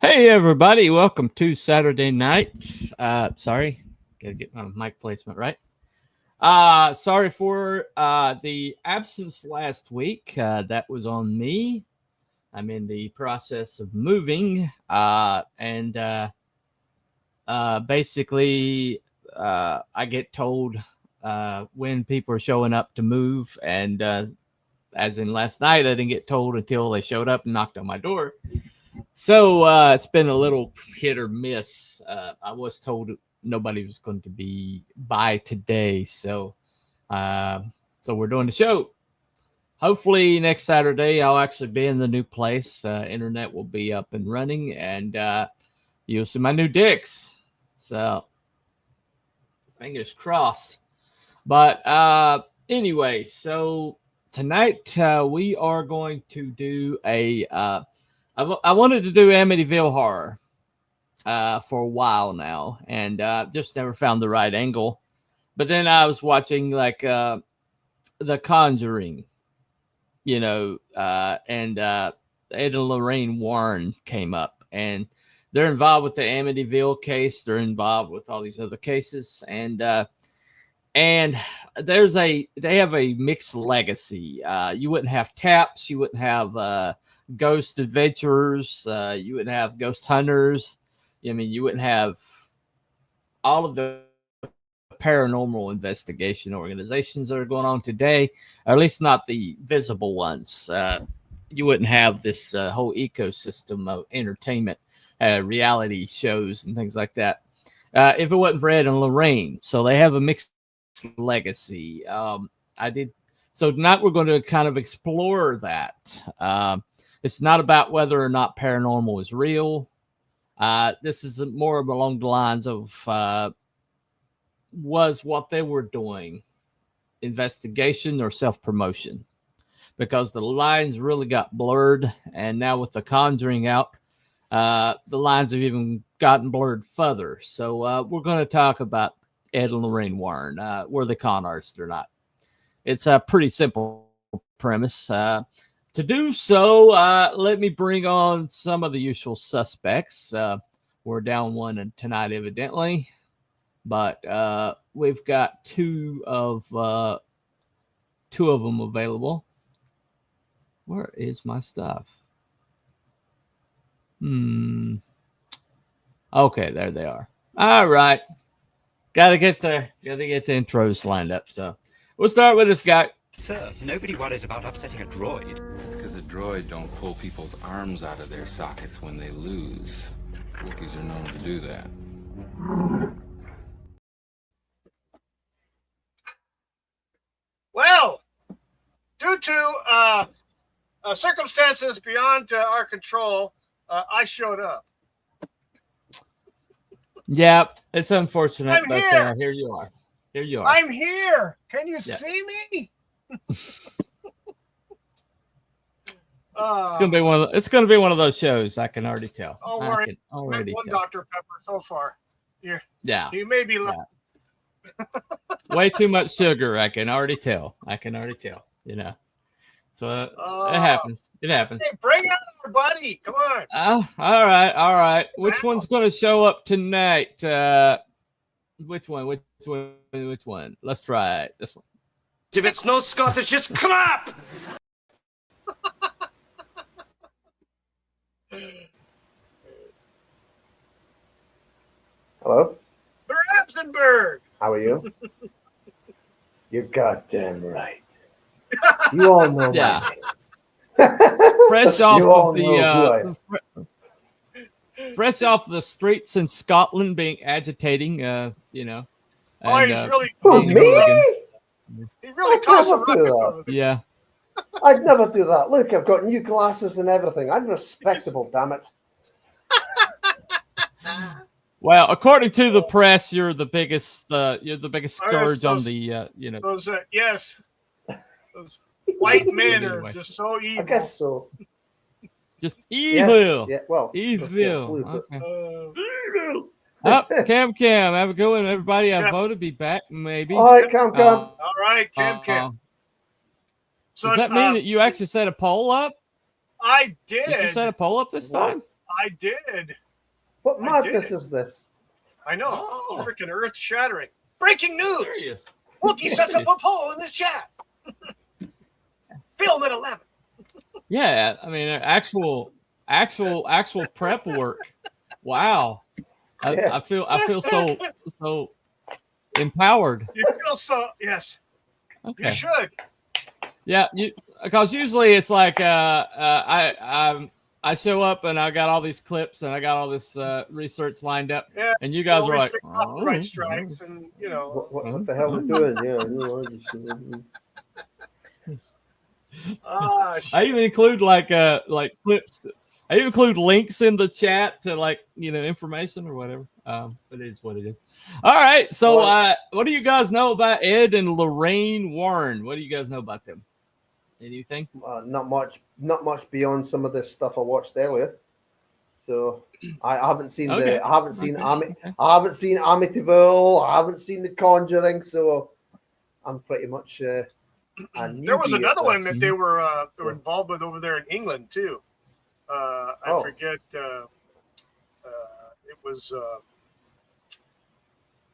Hey everybody, welcome to Saturday night. Sorry, gotta get my mic placement right. Sorry for the absence last week. That was on me. I'm in the process of moving, and basically, I get told when people are showing up to move, and as in last night, I didn't get told until they showed up and knocked on my door. So it's been a little hit or miss. I was told nobody was going to be by today, so we're doing the show. Hopefully next Saturday I'll actually be in the new place. Internet will be up and running, and you'll see my new dicks. So fingers crossed. But anyway, so tonight we are going to do a. I wanted to do Amityville horror for a while now, and just never found the right angle. But then I was watching like The Conjuring, and Ed and Lorraine Warren came up, and they're involved with the Amityville case. They're involved with all these other cases, and they have a mixed legacy. You wouldn't have taps, you wouldn't have ghost adventurers, you wouldn't have ghost hunters. I mean, you wouldn't have all of the paranormal investigation organizations that are going on today, or at least not the visible ones. You wouldn't have this whole ecosystem of entertainment, reality shows, and things like that if it wasn't for Ed and Lorraine. So they have a mixed legacy. So tonight we're going to kind of explore that. It's not about whether or not paranormal is real. This is more along the lines of was what they were doing investigation or self-promotion, because the lines really got blurred, and now with the Conjuring out, the lines have even gotten blurred further. So we're going to talk about Ed and Lorraine Warren. Were they con artists or not? It's a pretty simple premise. To do so, let me bring on some of the usual suspects. We're down one tonight, evidently, but we've got two of them available. Where is my stuff? Okay, there they are. All right, gotta get the intros lined up. So we'll start with this guy. Sir, nobody worries about upsetting a droid. It's because a droid don't pull people's arms out of their sockets when they lose. Wookiees are known to do that. Well, due to circumstances beyond our control, I showed up. Yeah, it's unfortunate, but here. Here you are. Here you are. I'm here. Can you see me? It's gonna be one of those shows. I can already tell. Oh, I can already one tell. Dr. Pepper so far. Yeah. You may be way too much sugar. I can already tell. So it happens. It happens. Hey, bring out our buddy. Come on. All right. Which one's gonna show up tonight? Which one? Let's try it. This one. If it's no Scottish, it's clap! Hello? Brandenburg. How are you? You're goddamn right. You all know Yeah. my name. Fresh off You all of know fresh off the streets in Scotland, being agitating. And, he's really. Who, me? He really caused a ruckus. Yeah. I'd never do that. Look, I've got new glasses and everything. I'm respectable, damn it. Well, according to the press, you're the biggest scourge on the Those those white men are just so evil. I guess so. Just evil. Yes. Yeah, well, evil. Okay. Cam, have a good one, everybody. I voted be back, maybe. All right, Cam. All right, Cam. So does that mean that you actually set a poll up? I did. Did you set a poll up this time? I did. What I madness did. is this? I know. Oh. It's freaking earth shattering. Breaking news. Serious. Wookie sets up a poll in this chat. Film at 11. Yeah, I mean, actual prep work. Wow, Yeah. I feel so empowered. You feel so? Yes. Okay. You should. Yeah, because usually it's like I show up and I got all these clips and I got all this research lined up, Yeah. and you guys are like, copyright strikes, and you know. What the hell are we doing? Yeah, I even include like clips. I even include links in the chat to like information or whatever. But it is what it is. All right. So what do you guys know about Ed and Lorraine Warren? What do you guys know about them? Anything? not much beyond some of the stuff I watched earlier. So I haven't seen Okay. I haven't seen Okay. I haven't seen Amityville. I haven't seen The Conjuring. So I'm pretty much There was another one that they were involved with over there in England too. I forget. It was.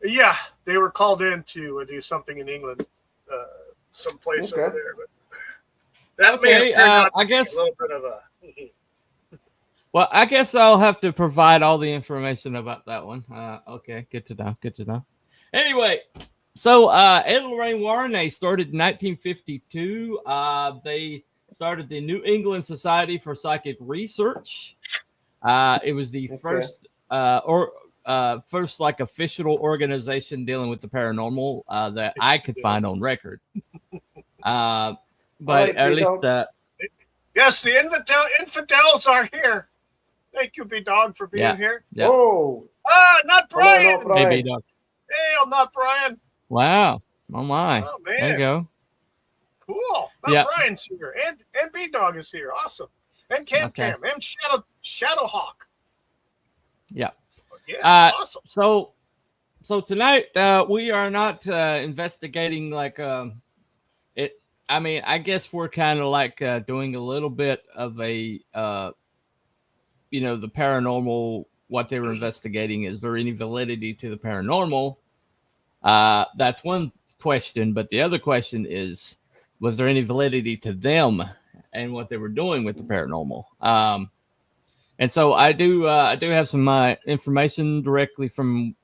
Yeah, they were called in to do something in England, someplace over there. But that may have turned out I guess a little bit of a. Well, I guess I'll have to provide all the information about that one. Okay, good to know. Good to know. Anyway, so Ed and Lorraine Warren, they started in 1952. They started the New England Society for Psychic Research. It was the first first like official organization dealing with the paranormal that I could find on record. But at least yes, the infidels are here. Thank you, B-Dog, for being here. Yeah. Oh, not Brian. Hey, B-Dog. Hey, not Brian. Wow. Oh my. Oh man. There you go. Cool. Brian's here, and B-Dog is here. Awesome. And Cam and Shadowhawk. Yeah. Yeah. Awesome. So tonight we are not investigating like it. I mean, I guess we're kind of like doing a little bit of a the paranormal. What they were investigating, is there any validity to the paranormal? That's one question, but the other question is, was there any validity to them and what they were doing with the paranormal? And so I do have some information directly from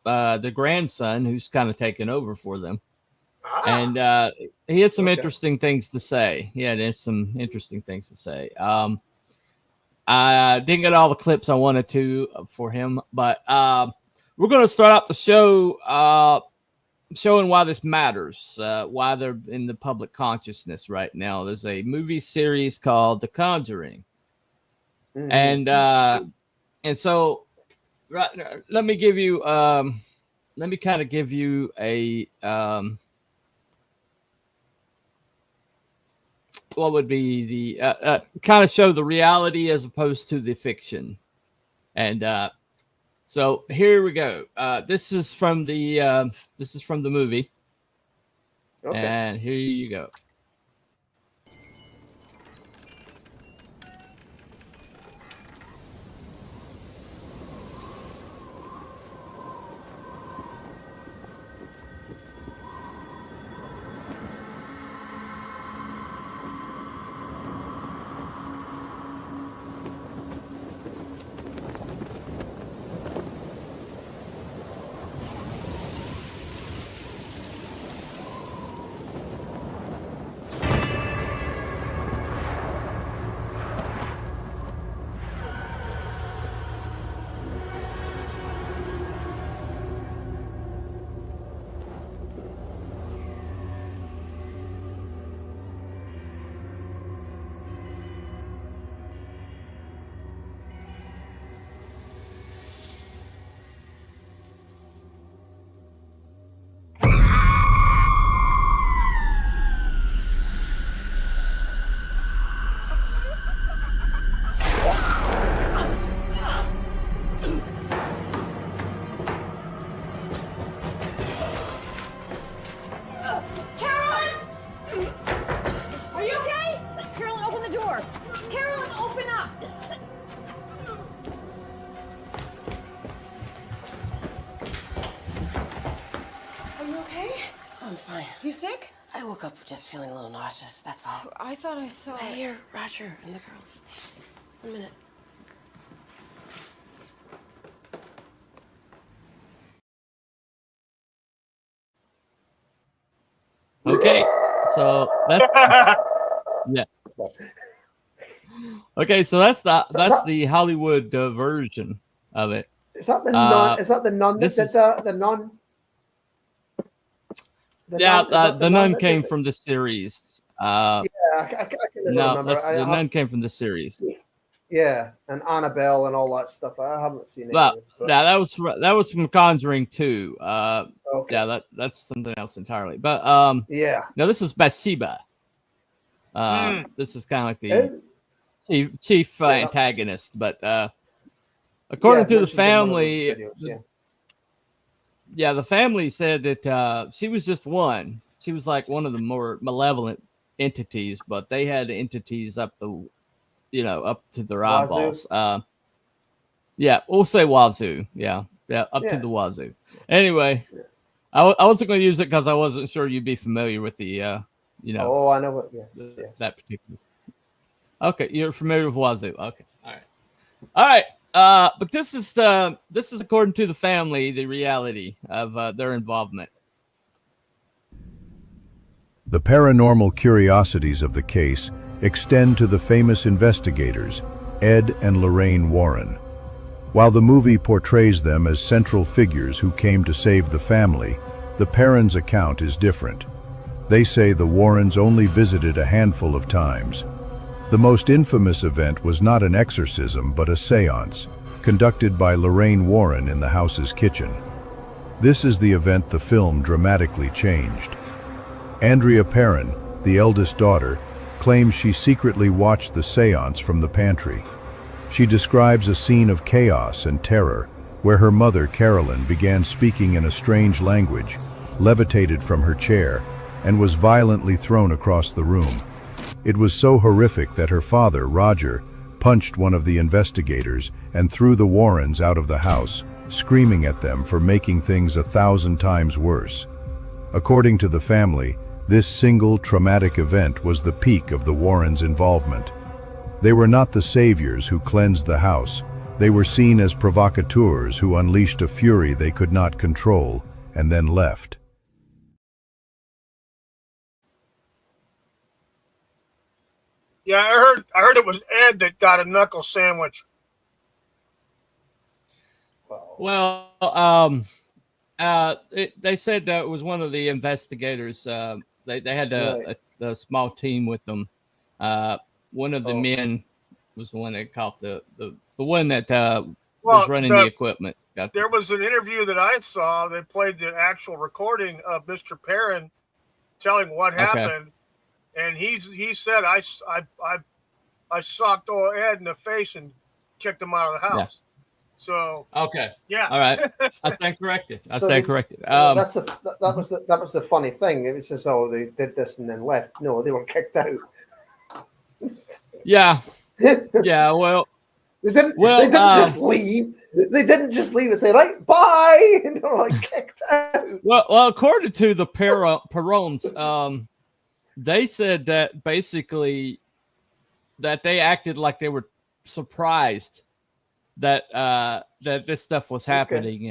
the grandson who's kind of taken over for them. And he had some interesting things to say. I didn't get all the clips I wanted to for him, but we're going to start out the show showing why this matters, why they're in the public consciousness right now. There's a movie series called The Conjuring. Mm-hmm. And so let me give you a what would be the kind of show the reality as opposed to the fiction. And so here we go. This is from the movie. Okay. And here you go. okay? I'm fine. You sick? I woke up just feeling a little nauseous, that's all. I thought I saw... Here, Roger and the girls. 1 minute. Okay, so that's yeah. Okay, so that's the Hollywood version of it. Is that the nun? Is that the nun that did the nun? The nun came from the series. I can remember. The nun came from the series. Yeah, and Annabelle and all that stuff. I haven't seen it. But that was from Conjuring 2. Okay. Yeah, that's something else entirely. But yeah. No, this is Bathsheba. This is kind of like the chief antagonist. But according to the family, the family said that she was just one. She was like one of the more malevolent entities, but they had entities up to their eyeballs. Yeah, we'll say wazoo. Yeah, up to the wazoo. Anyway, I wasn't going to use it because I wasn't sure you'd be familiar with the, Oh, I know what. Yes, that particular. Okay, you're familiar with wazoo. Okay, all right. But this is according to the family, the reality of their involvement. The paranormal curiosities of the case extend to the famous investigators, Ed and Lorraine Warren. While the movie portrays them as central figures who came to save the family, the parents' account is different. They say the Warrens only visited a handful of times. The most infamous event was not an exorcism but a séance, conducted by Lorraine Warren in the house's kitchen. This is the event the film dramatically changed. Andrea Perrin, the eldest daughter, claims she secretly watched the séance from the pantry. She describes a scene of chaos and terror where her mother, Carolyn, began speaking in a strange language, levitated from her chair, and was violently thrown across the room. It was so horrific that her father, Roger, punched one of the investigators and threw the Warrens out of the house, screaming at them for making things 1,000 times worse. According to the family, this single traumatic event was the peak of the Warrens' involvement. They were not the saviors who cleansed the house. They were seen as provocateurs who unleashed a fury they could not control and then left. Yeah, I heard it was Ed that got a knuckle sandwich. Well, they said that it was one of the investigators. They had a small team with them. One of the men was the one that caught the one that was running the equipment. There was an interview that I saw. They played the actual recording of Mr. Perrin telling what happened, and he said I socked old Ed in the face and kicked him out of the house. Yeah. So yeah, all right. I stand corrected. That was the funny thing. It was just they did this and then left. No, they were kicked out. Yeah. Well, they didn't just leave. They didn't just leave and say right bye, and they were like kicked out. Well, according to the Perrons, they said that basically that they acted like they were surprised that this stuff was happening,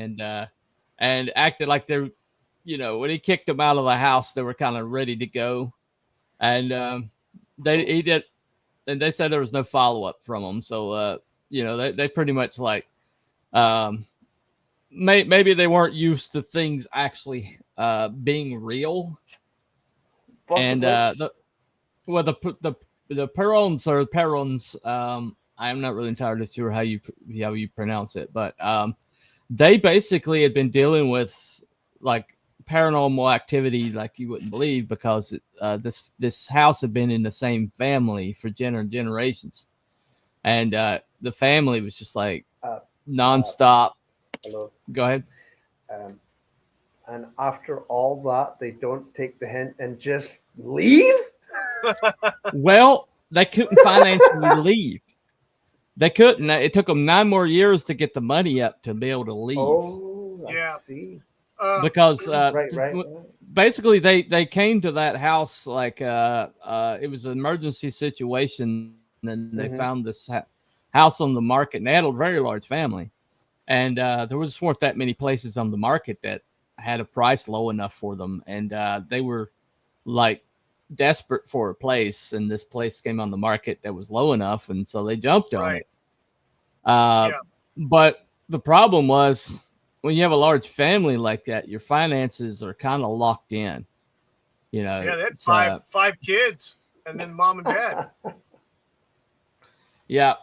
and acted like they're, when he kicked them out of the house, they were kind of ready to go, and he did, and they said there was no follow up from them. So they pretty much like maybe they weren't used to things actually being real. Possibly. And the Perrons or Perrons, I'm not really entirely sure how you pronounce it, but they basically had been dealing with like paranormal activity like you wouldn't believe, because this house had been in the same family for generations, and the family was just like nonstop. Hello. Go ahead. And after all that, they don't take the hint and just leave? Well, they couldn't financially leave. They couldn't. It took them 9 more years to get the money up to be able to leave. Oh, I see. because Right. basically they came to that house like it was an emergency situation, and they found this house on the market, and they had a very large family, and there was just weren't that many places on the market that had a price low enough for them, and they were like desperate for a place, and this place came on the market that was low enough, and so they jumped on it. But the problem was, when you have a large family like that, your finances are kind of locked in. You know, Yeah, they had five kids, and then mom and dad. Yeah,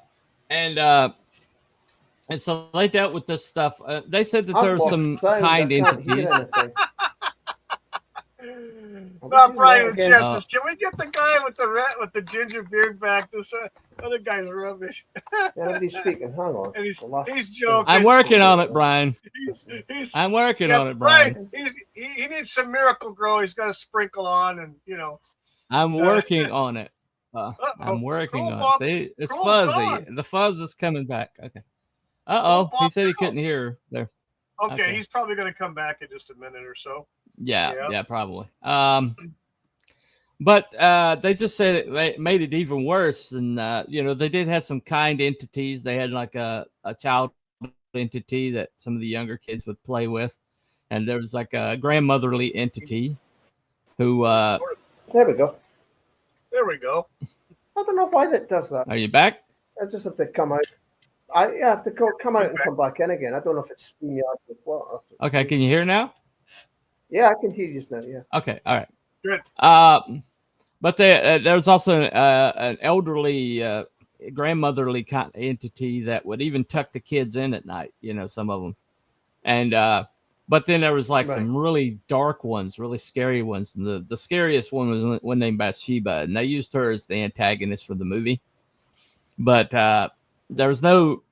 and so they dealt with this stuff. They said that there was some kind entities. Not Brian and says, "Can we get the guy with the ginger beard back? This other guy's rubbish." Nobody's speaking. Hang on. And he's joking. I'm working on it, Brian. I'm working on it, Brian. He needs some Miracle Grow. He's got to sprinkle on, and I'm working on it. I'm working on it. See, it's fuzzy. Gone. The fuzz is coming back. Okay. He said he couldn't hear there. Okay, he's probably going to come back in just a minute or so. Yeah, probably. But they just said it made it even worse. And, they did have some kind entities. They had like a child entity that some of the younger kids would play with. And there was like a grandmotherly entity who... There we go. I don't know why that does that. Are you back? I just have to come out. I have to come out and come back in again. I don't know if it's StreamYard with what. Okay, can you hear now? Yeah, I can hear you now. Yeah. Okay, all right. Good. But there's also an elderly, grandmotherly kind of entity that would even tuck the kids in at night. Some of them, and but then there was like some really dark ones, really scary ones. And the scariest one was one named Bathsheba, and they used her as the antagonist for the movie. But there was no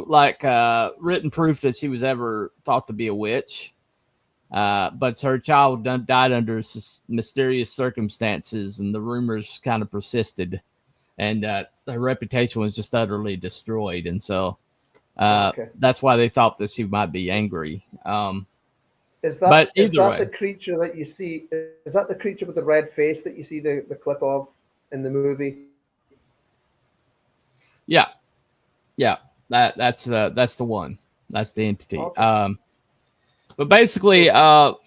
like written proof that she was ever thought to be a witch. But her child died under mysterious circumstances, and the rumors kind of persisted, and her reputation was just utterly destroyed. And so that's why they thought that she might be angry. Is that the creature that you see? Is that the creature with the red face that you see the clip of in the movie? Yeah. That's the one. That's the entity. Okay. But basically, it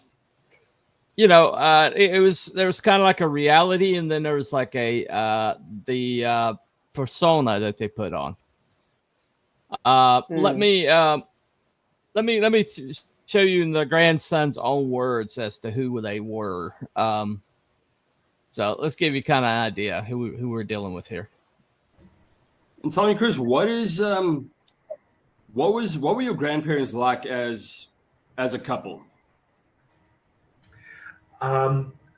was there was kind of like a reality, and then there was like the persona that they put on. Let me show you in the grandson's own words as to who they were. So let's give you kind of an idea who we're dealing with here. And tell me, Chris, what were your grandparents like as a couple?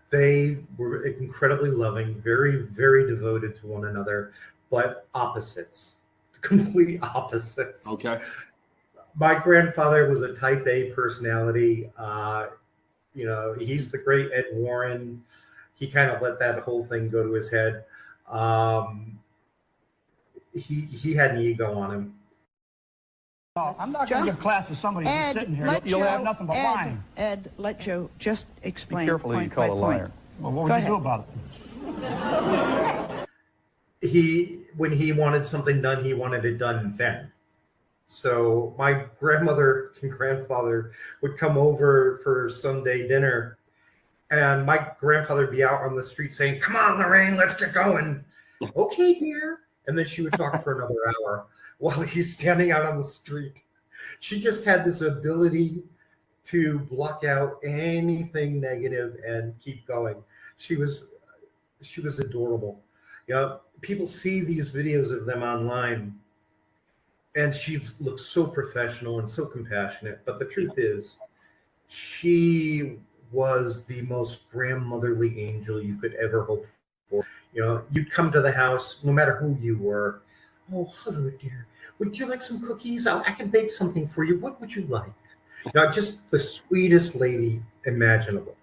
They were incredibly loving, very, very devoted to one another, but opposites, complete opposites. Okay. My grandfather was a type A personality. He's the great Ed Warren. He kind of let that whole thing go to his head. He had an ego on him. I'm not going to give class to somebody who's sitting here. You'll have nothing but lying. Ed, let Joe just explain. Be careful who you call a liar. Well, what would you do about it? When he wanted something done, he wanted it done then. So my grandmother and grandfather would come over for Sunday dinner, and my grandfather would be out on the street saying, "Come on, Lorraine, let's get going." "Okay, dear." And then she would talk for another hour while he's standing out on the street. She just had this ability to block out anything negative and keep going. She was adorable. People see these videos of them online, and she looks so professional and so compassionate. But the truth is, she was the most grandmotherly angel you could ever hope for. You'd come to the house, no matter who you were. "Oh, hello, dear. Would you like some cookies? I can bake something for you. What would you like?" Just the sweetest lady imaginable.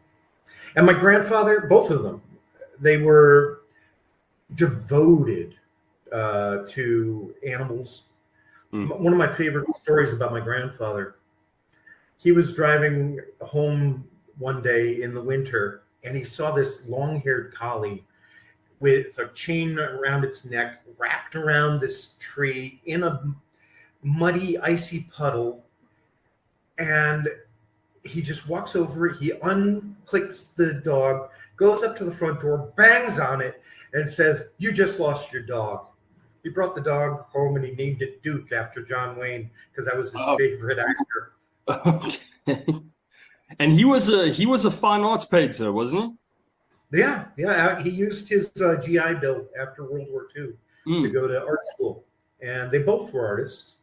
And my grandfather, both of them, they were devoted to animals. One of my favorite stories about my grandfather, He was driving home one day in the winter, and he saw this long-haired collie with a chain around its neck, wrapped around this tree in a muddy, icy puddle. And he just walks over, he unclicks the dog, goes up to the front door, bangs on it, and says, "You just lost your dog." He brought the dog home and he named it Duke after John Wayne because that was his favorite actor. Okay. And he was a fine arts painter, wasn't he? Yeah. He used his GI Bill after World War II to go to art school, and they both were artists.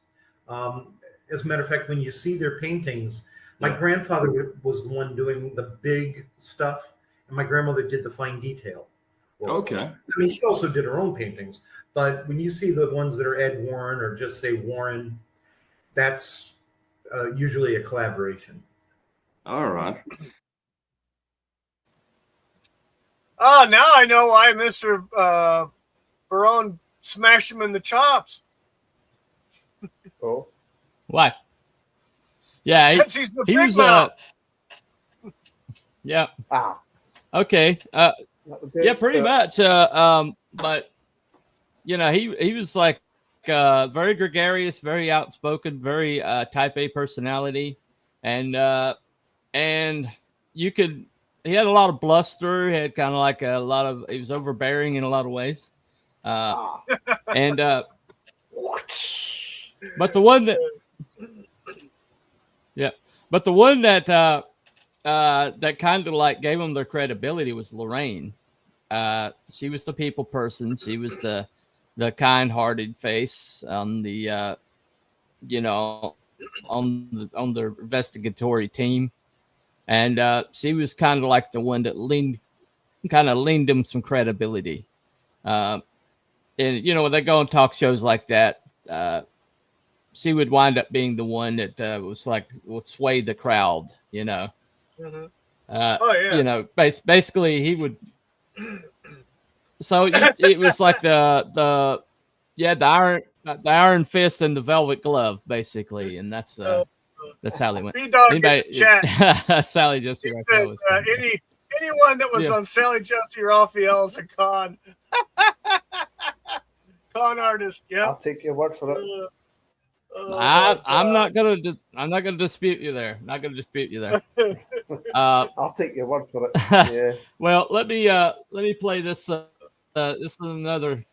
As a matter of fact, when you see their paintings, my grandfather was the one doing the big stuff, and my grandmother did the fine detail. Okay. I mean, she also did her own paintings, but when you see the ones that are Ed Warren or just say Warren, that's usually a collaboration. All right. Oh, now I know why Mr. Barone smashed him in the chops. Oh. Why? Yeah, he's the he big was. mouth. Yeah. Ah. Okay. Yeah, pretty much. But you know, he was like very gregarious, very outspoken, very type A personality, and you could. He had a lot of bluster. He had kind of like a lot of. He was overbearing in a lot of ways, and but the one that. Yeah, but the one that that kind of like gave them their credibility was Lorraine. She was the people person. She was the kind-hearted face on the on the investigatory team, and she was kind of like the one that leaned them some credibility. And you know, when they go on talk shows like that, she would wind up being the one that was like would sway the crowd, you know. Mm-hmm. You know, basically he would. So it was like the iron fist and the velvet glove, basically, and that's how they went. Sally Jesse. He says anyone that was on Sally Jesse Raphael's a con artist. Yeah, I'll take your word for it. I'm not gonna dispute you there. Not gonna dispute you there. I'll take your word for it. Yeah. Well, let me play this. This is another.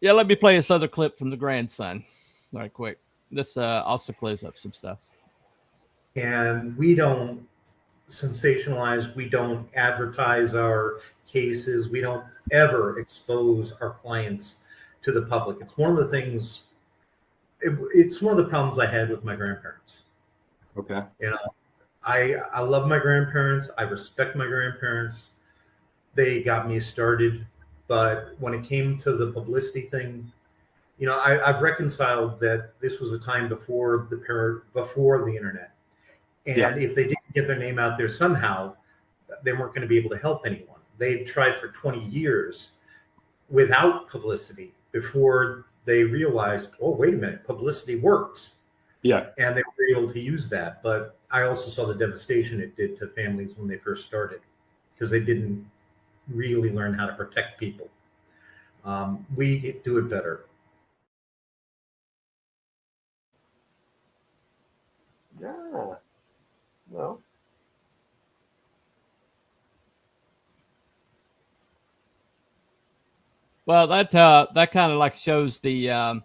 Yeah, let me play this other clip from the grandson. Right, quick. This also clears up some stuff. And we don't sensationalize. We don't advertise our cases. We don't ever expose our clients to the public. It's one of the things. It's one of the problems I had with my grandparents. Okay. You know, I love my grandparents. I respect my grandparents. They got me started. But when it came to the publicity thing, you know, I've reconciled that this was a time before the internet. And if they didn't get their name out there somehow, they weren't going to be able to help anyone. They tried for 20 years without publicity before they realized, oh, wait a minute, publicity works. Yeah. And they were able to use that. But I also saw the devastation it did to families when they first started because they didn't really learn how to protect people. We do it better. Yeah. Well. Well, that kind of like shows the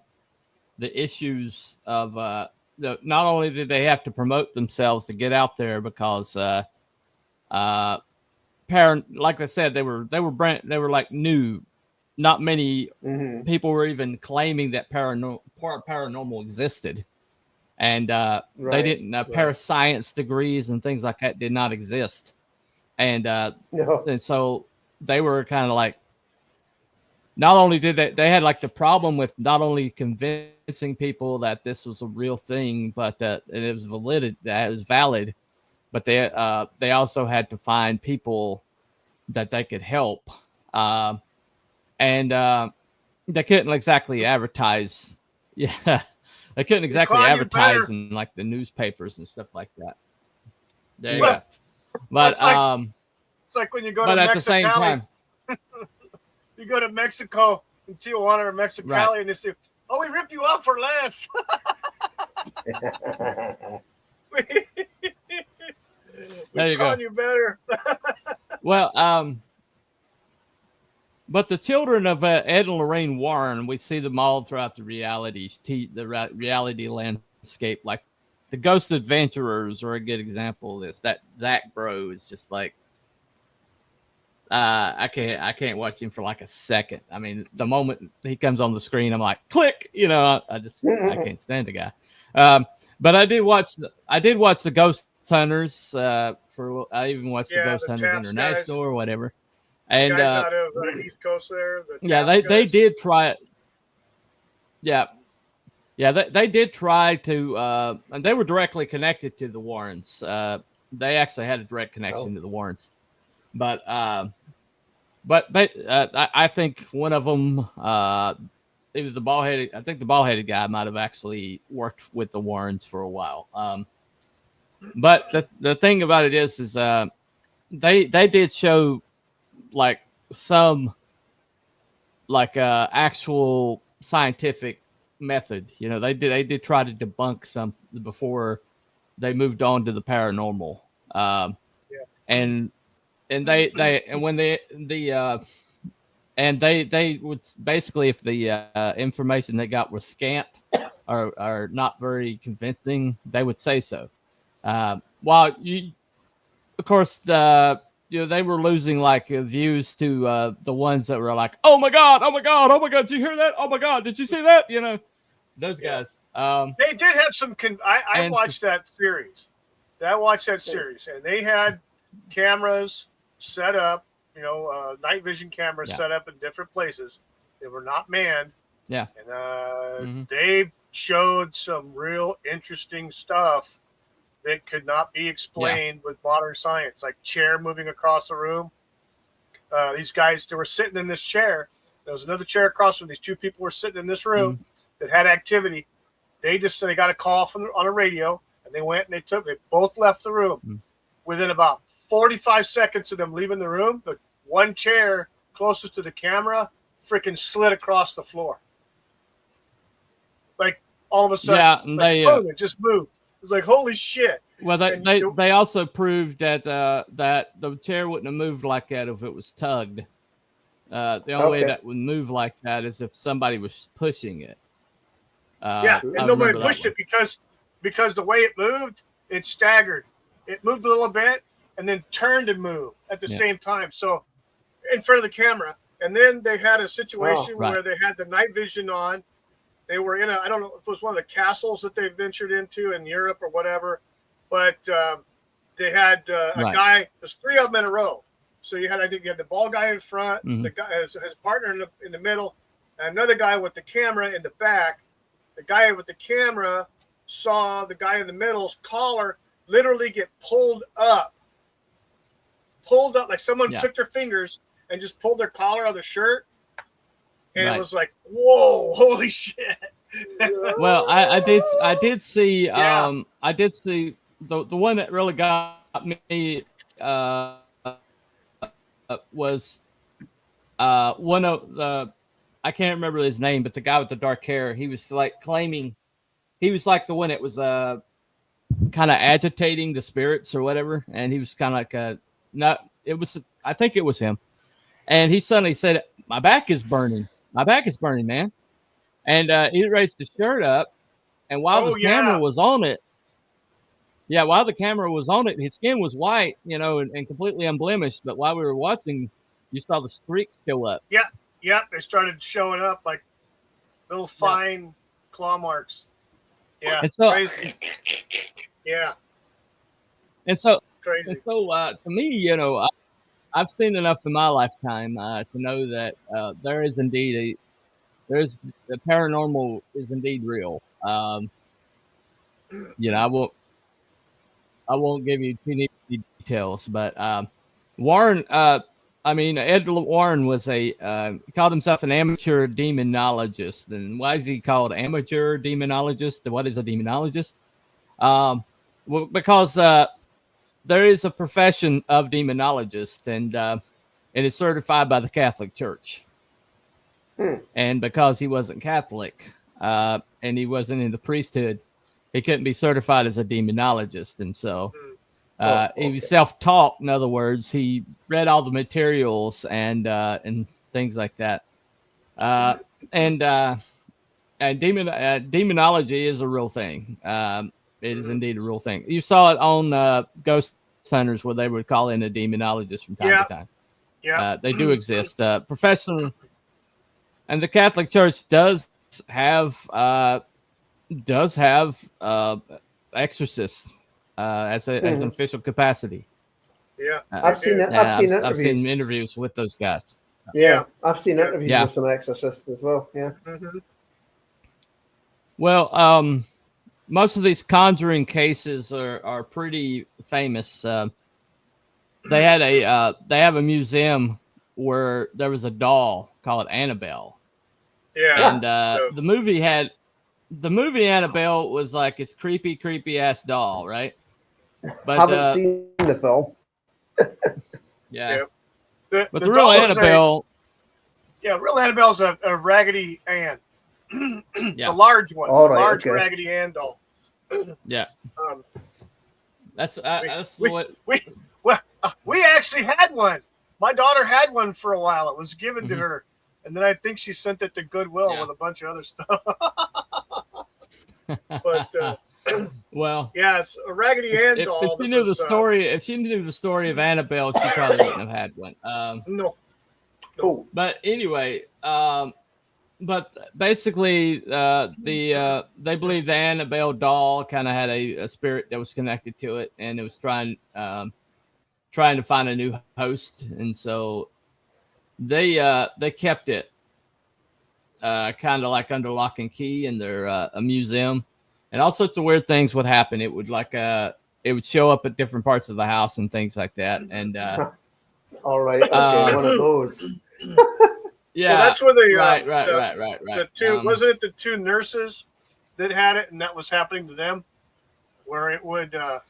issues of not only did they have to promote themselves to get out there because like I said, they were like new. Not many people were even claiming that paranormal existed, and they didn't. Parascience degrees and things like that did not exist, and and so they were kind of like. Not only did they had like the problem with not only convincing people that this was a real thing, but that it was valid, but they also had to find people that they could help, and they couldn't exactly advertise. Yeah, They couldn't exactly advertise in like the newspapers and stuff like that. There you go. But it's like when you go to at the same time, you go to Mexico in Tijuana or Mexicali, and they say, "Oh, we rip you off for less." There you go. You better. Well, but the children of Ed and Lorraine Warren, we see them all throughout the reality landscape. Like the Ghost Adventurers are a good example of this. That Zach bro is just like, I can't watch him for like a second. I mean, the moment he comes on the screen, I'm like, click. You know, I can't stand the guy. But I did watch the Ghost Hunters. I even watched the Ghost Hunters International or whatever. And guys out of East Coast there. They did try it. Yeah, they did try to, and they were directly connected to the Warrens. They actually had a direct connection to the Warrens, but I think one of them, it was the bald-headed. I think the bald-headed guy might have actually worked with the Warrens for a while. But the thing about it is they did show like some like actual scientific method. You know, they did try to debunk some before they moved on to the paranormal. And they would basically, if the information they got was scant or not very convincing, they would say so. While of course, they were losing like views to the ones that were like, oh my god, did you hear that? Oh my god, did you see that? You know, those guys. They did have some. I watched that series. And they had cameras set up. You know, night vision cameras set up in different places. They were not manned. Yeah. And they showed some real interesting stuff that could not be explained with modern science, like chair moving across the room. These guys, they were sitting in this chair. There was another chair across from these two people were sitting in this room that had activity. They got a call on a radio, and they went and they both left the room. Within about 45 seconds of them leaving the room, the one chair closest to the camera freaking slid across the floor. Like all of a sudden, it just moved. It's like, holy shit. Well, they also proved that that the chair wouldn't have moved like that if it was tugged. The only way that would move like that is if somebody was pushing it. And nobody pushed it because the way it moved, it staggered. It moved a little bit and then turned and moved at the same time. So in front of the camera. And then they had a situation where they had the night vision on. They were in I don't know if it was one of the castles that they ventured into in Europe or whatever, but they had a guy. There's three of them in a row. So you had the bald guy in front, the guy his partner in the middle, and another guy with the camera in the back. The guy with the camera saw the guy in the middle's collar literally get pulled up like someone took their fingers and just pulled their collar of the shirt. And it was like, whoa, holy shit. Well, I did see I did see the one that really got me was one of the, I can't remember his name, but the guy with the dark hair, he was like claiming he was like the one that was kind of agitating the spirits or whatever, and he was kind of like I think it was him. And he suddenly said, my back is burning, man. And he raised the shirt up, and while the camera was on it, his skin was white, and completely unblemished. But while we were watching, you saw the streaks go up. Yeah, they started showing up like little fine claw marks. Yeah, and so, crazy. Yeah. And so, crazy. And so, to me, I've seen enough in my lifetime to know that there is indeed the paranormal is indeed real. I won't give you too many details, but Warren, I mean, Ed Warren was he called himself an amateur demonologist. And why is he called amateur demonologist? What is a demonologist? Well, because there is a profession of demonologist, and it is certified by the Catholic Church. And because he wasn't Catholic and he wasn't in the priesthood, he couldn't be certified as a demonologist. And so he was self-taught. In other words, he read all the materials and things like that. And demonology is a real thing. It is indeed a real thing. You saw it on Ghost Hunters, where they would call in a demonologist from time to time. Yeah, they do exist. Professional, and the Catholic Church does have exorcists as an official capacity. Yeah, I've seen it. I've seen interviews with those guys. Yeah, I've seen interviews with some exorcists as well. Yeah. Well, most of these Conjuring cases are pretty famous. They have a museum where there was a doll called Annabelle. Yeah, and the movie Annabelle was like this creepy ass doll, right? But haven't seen the film. Yeah. But the real Annabelle. Real Annabelle's a Raggedy Ann. Yeah. The large one. Right, okay. Raggedy Ann doll. Yeah. That's what we actually had one. My daughter had one for a while. It was given to her, and then I think she sent it to Goodwill with a bunch of other stuff. But well, yes, a Raggedy Ann doll. If she knew the story, of Annabelle, she probably wouldn't have had one. No. But anyway, but basically, they believe the Annabelle doll kind of had a spirit that was connected to it, and it was trying to find a new host, and so they kept it kind of like under lock and key in their a museum, and all sorts of weird things would happen. It would it would show up at different parts of the house and things like that, and all right, okay, one of those. Yeah, well, that's where the right. The two wasn't it the two nurses that had it, and that was happening to them, where it would it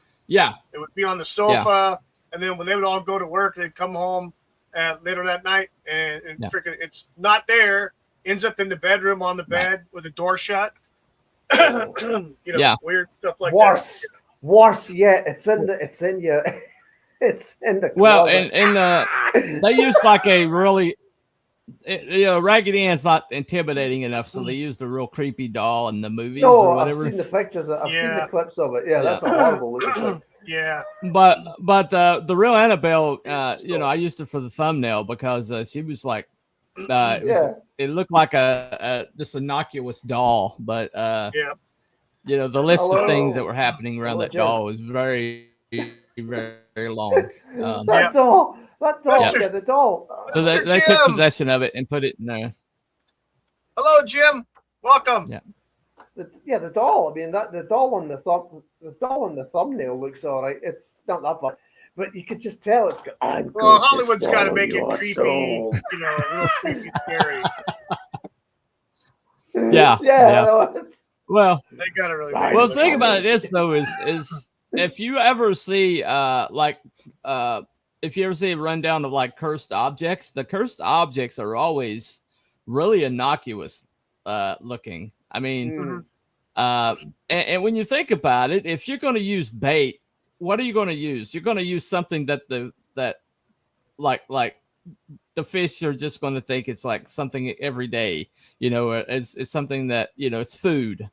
would be on the sofa, and then when they would all go to work, they'd come home later that night, and freaking it's not there. Ends up in the bedroom on the bed with the door shut. Weird stuff like that. Worse yet, it's in the well, closet. and they used like a really. Raggedy Ann's not intimidating enough, so they used a real creepy doll in the movies or whatever. I've seen the pictures. I've seen the clips of it. Yeah, that's a horrible looking thing. Yeah. But the real Annabelle, I used it for the thumbnail because she was like, it looked like a this innocuous doll, but the list of things that were happening around that doll was very, very, very long. That doll. The doll. So they took possession of it and put it in there. Hello, Jim. Welcome. Yeah. The doll. I mean, the doll on the thumbnail looks all right. It's not that bad, but you could just tell it's got. Hollywood's got to make it creepy, real creepy, scary. Yeah. Well, they got to really. Well, the thing about it though is if you ever see if you ever see a rundown of like cursed objects, the cursed objects are always really innocuous looking. I mean, and when you think about it, if you're going to use bait, what are you going to use? You're going to use something that like the fish are just going to think it's like something every day. It's something that it's food.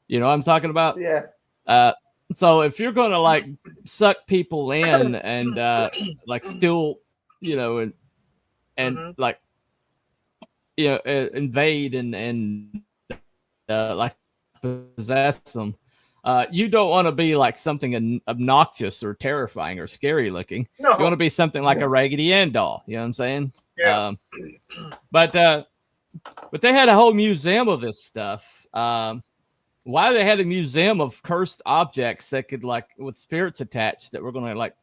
You know what I'm talking about? Yeah. So if you're going to like suck people in and like still, and like, invade and like possess them, you don't want to be like something obnoxious or terrifying or scary looking. No. You want to be something like a Raggedy Ann doll. You know what I'm saying? Yeah. But they had a whole museum of this stuff. Why they had a museum of cursed objects that could like with spirits attached that were going to like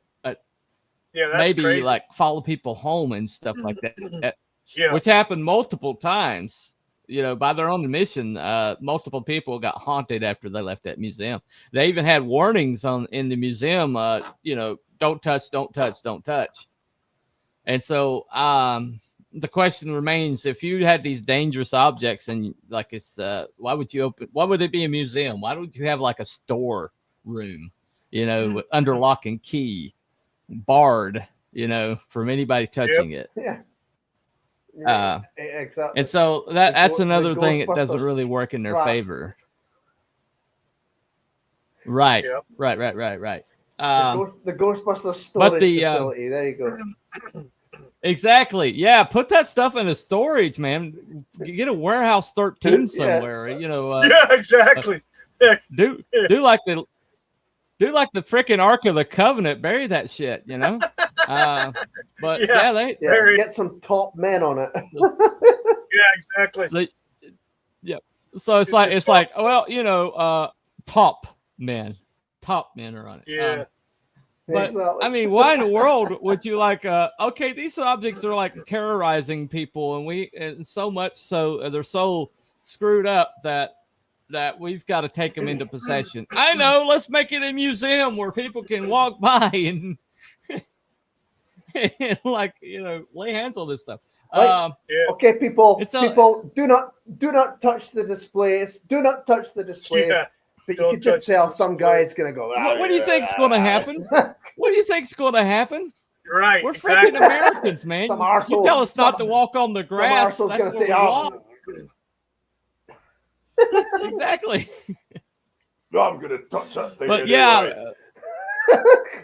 that's maybe crazy. like follow people home and stuff like that. Yeah. Which happened multiple times. By their own admission, multiple people got haunted after they left that museum. They even had warnings in the museum, don't touch, don't touch, don't touch. And so the question remains, if you had these dangerous objects and like why would it be a museum? Why don't you have like a store room, under lock and key, barred, from anybody touching it? Yeah, exactly. And so that's another thing that doesn't really work in their favor. Right. Yep. Right. The Ghostbusters storage facility. There you go. Exactly. Yeah, put that stuff in a storage, man. Get a warehouse 13 somewhere. Yeah, exactly. Do like the freaking Ark of the Covenant. Bury that shit. But they get some top men on it. Yeah, exactly. So it's like top men are on it. Yeah. But Exactly. I mean, why in the world would you okay, these objects are like terrorizing people, and so much so they're so screwed up that we've got to take them into possession. I know, let's make it a museum where people can walk by and lay hands on this stuff. Right. Okay, people, do not touch the displays. Do not touch the displays. Yeah. But you can just tell some guy's gonna go. What do you think's going to happen? What do you think's going to happen? Right. We're freaking Americans, man. You tell us not to walk on the grass. That's gonna what say, we want. Exactly. No, I'm gonna touch that thing. But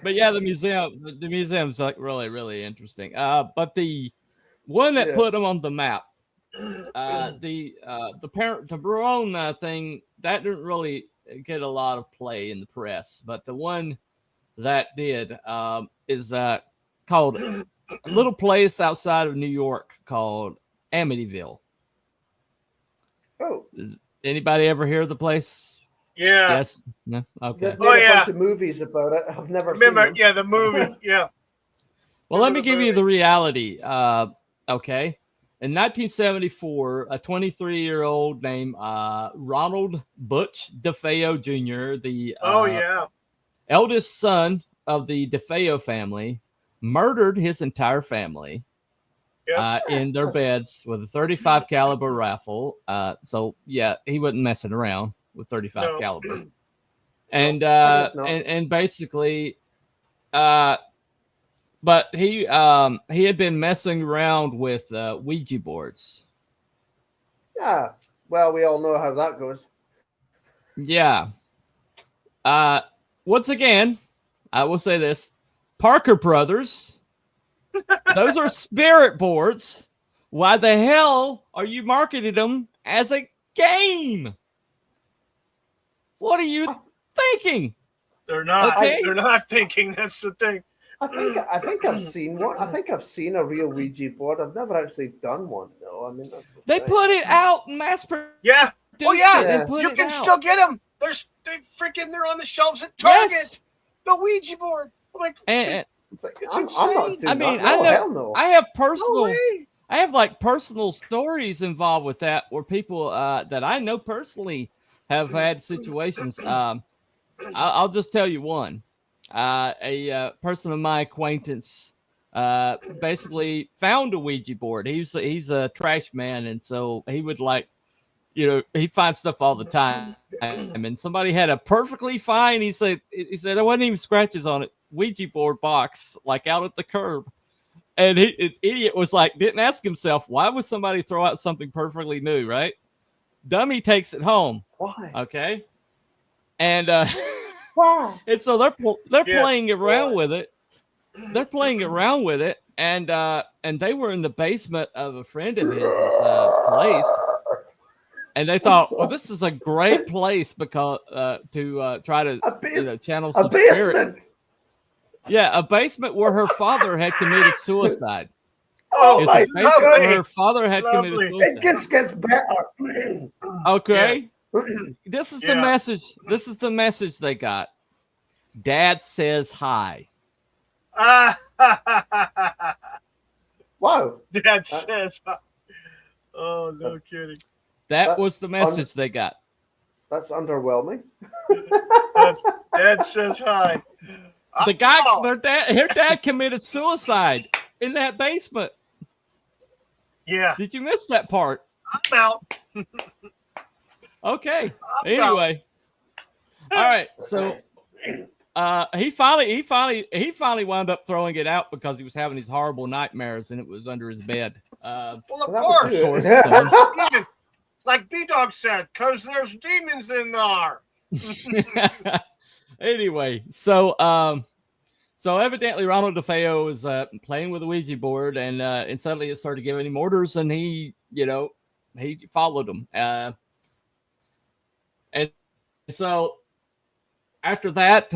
the museum's like really, really interesting. But the one that put them on the map, the Barone thing, that didn't really get a lot of play in the press. But the one that did is called a little place outside of New York called Amityville. Oh, anybody ever hear of the place? Yeah. Yes. No. Okay. They've made a bunch of movies about it. I've never seen them. Yeah, the movie. Yeah. Well, let me give you the reality. Okay. In 1974, a 23-year-old named Ronald Butch DeFeo Jr., the eldest son of the DeFeo family, murdered his entire family in their beds with a 35 caliber rifle. So he wasn't messing around with 35 caliber. And and basically but he had been messing around with Ouija boards. Yeah. Well, we all know how that goes. Yeah. Once again, I will say this. Parker Brothers, those are spirit boards. Why the hell are you marketing them as a game? What are you thinking? They're not. Okay? They're not thinking. That's the thing. I think I've seen one. I think I've seen a real Ouija board. I've never actually done one though. I mean, they put it out in mass production. Yeah. Oh yeah. You can still get them. They're on the shelves at Target. Yes. The Ouija board. I'm like, it's insane. I'm not doing I mean, that. No. I have personal. I have like personal stories involved with that, where people that I know personally have had situations. I'll just tell you one. A person of my acquaintance basically found a Ouija board. He's a trash man, and so he would he'd find stuff all the time. And somebody had a perfectly fine, he said there wasn't even scratches on it, Ouija board box, like out at the curb. And an idiot was didn't ask himself, why would somebody throw out something perfectly new, right? Dummy takes it home. Why? Okay. And Wow. and so they're playing around with it. They're playing around with it, and they were in the basement of a friend of his place, and they thought, well, this is a great place because to try to channel some spirit. Yeah, a basement where her father had committed suicide. Oh my God! Where her father had committed suicide. It just gets better. Okay. Yeah. This is the message. This is the message they got. Dad says hi. Wow. Dad says, oh, no kidding. That was the message they got. That's underwhelming. Dad says hi. The guy, her dad committed suicide in that basement. Yeah. Did you miss that part? I'm out. Okay. Anyway. All right. So he finally wound up throwing it out because he was having these horrible nightmares and it was under his bed. Well, of course. Like B-Dog said, because there's demons in there. Anyway, so evidently Ronald DeFeo was playing with a Ouija board, and suddenly it started giving him orders, and he followed them. And so after that,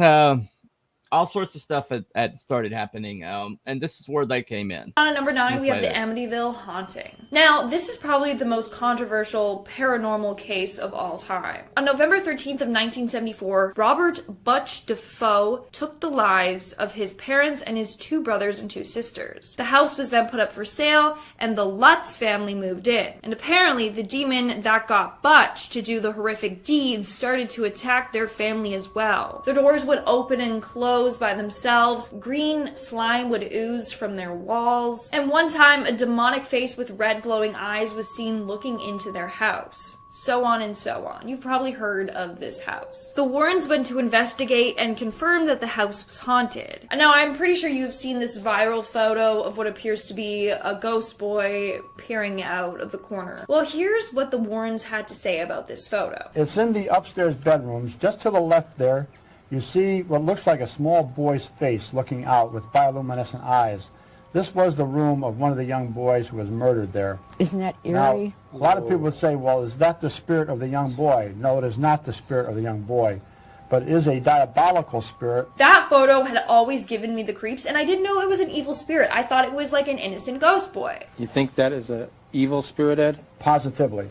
all sorts of stuff had started happening, and this is where they came in. On number 9, we have the Amityville haunting. Now, this is probably the most controversial paranormal case of all time. On November 13th of 1974, Robert Butch Defoe took the lives of his parents and his 2 brothers and 2 sisters. The house was then put up for sale, and the Lutz family moved in. And apparently, the demon that got Butch to do the horrific deeds started to attack their family as well. The doors would open and close by themselves, green slime would ooze from their walls, and one time a demonic face with red glowing eyes was seen looking into their house. So on and so on. You've probably heard of this house. The Warrens went to investigate and confirmed that the house was haunted. Now, I'm pretty sure you've seen this viral photo of what appears to be a ghost boy peering out of the corner. Well, here's what the Warrens had to say about this photo. It's in the upstairs bedrooms, just to the left there. You see what looks like a small boy's face looking out with bioluminescent eyes. This was the room of one of the young boys who was murdered there. Isn't that eerie? Now, a lot of people would say, well, is that the spirit of the young boy? No, it is not the spirit of the young boy, but it is a diabolical spirit. That photo had always given me the creeps, and I didn't know it was an evil spirit. I thought it was like an innocent ghost boy. You think that is an evil spirit, Ed? Positively.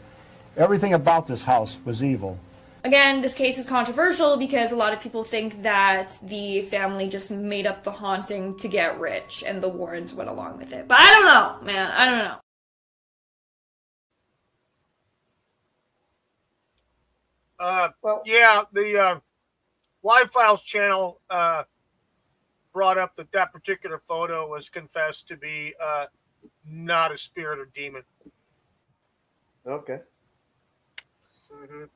Everything about this house was evil. Again, this case is controversial because a lot of people think that the family just made up the haunting to get rich and the Warrens went along with it. But I don't know, man. I don't know. Yeah, the Y-Files channel brought up that particular photo was confessed to be not a spirit or demon. Okay.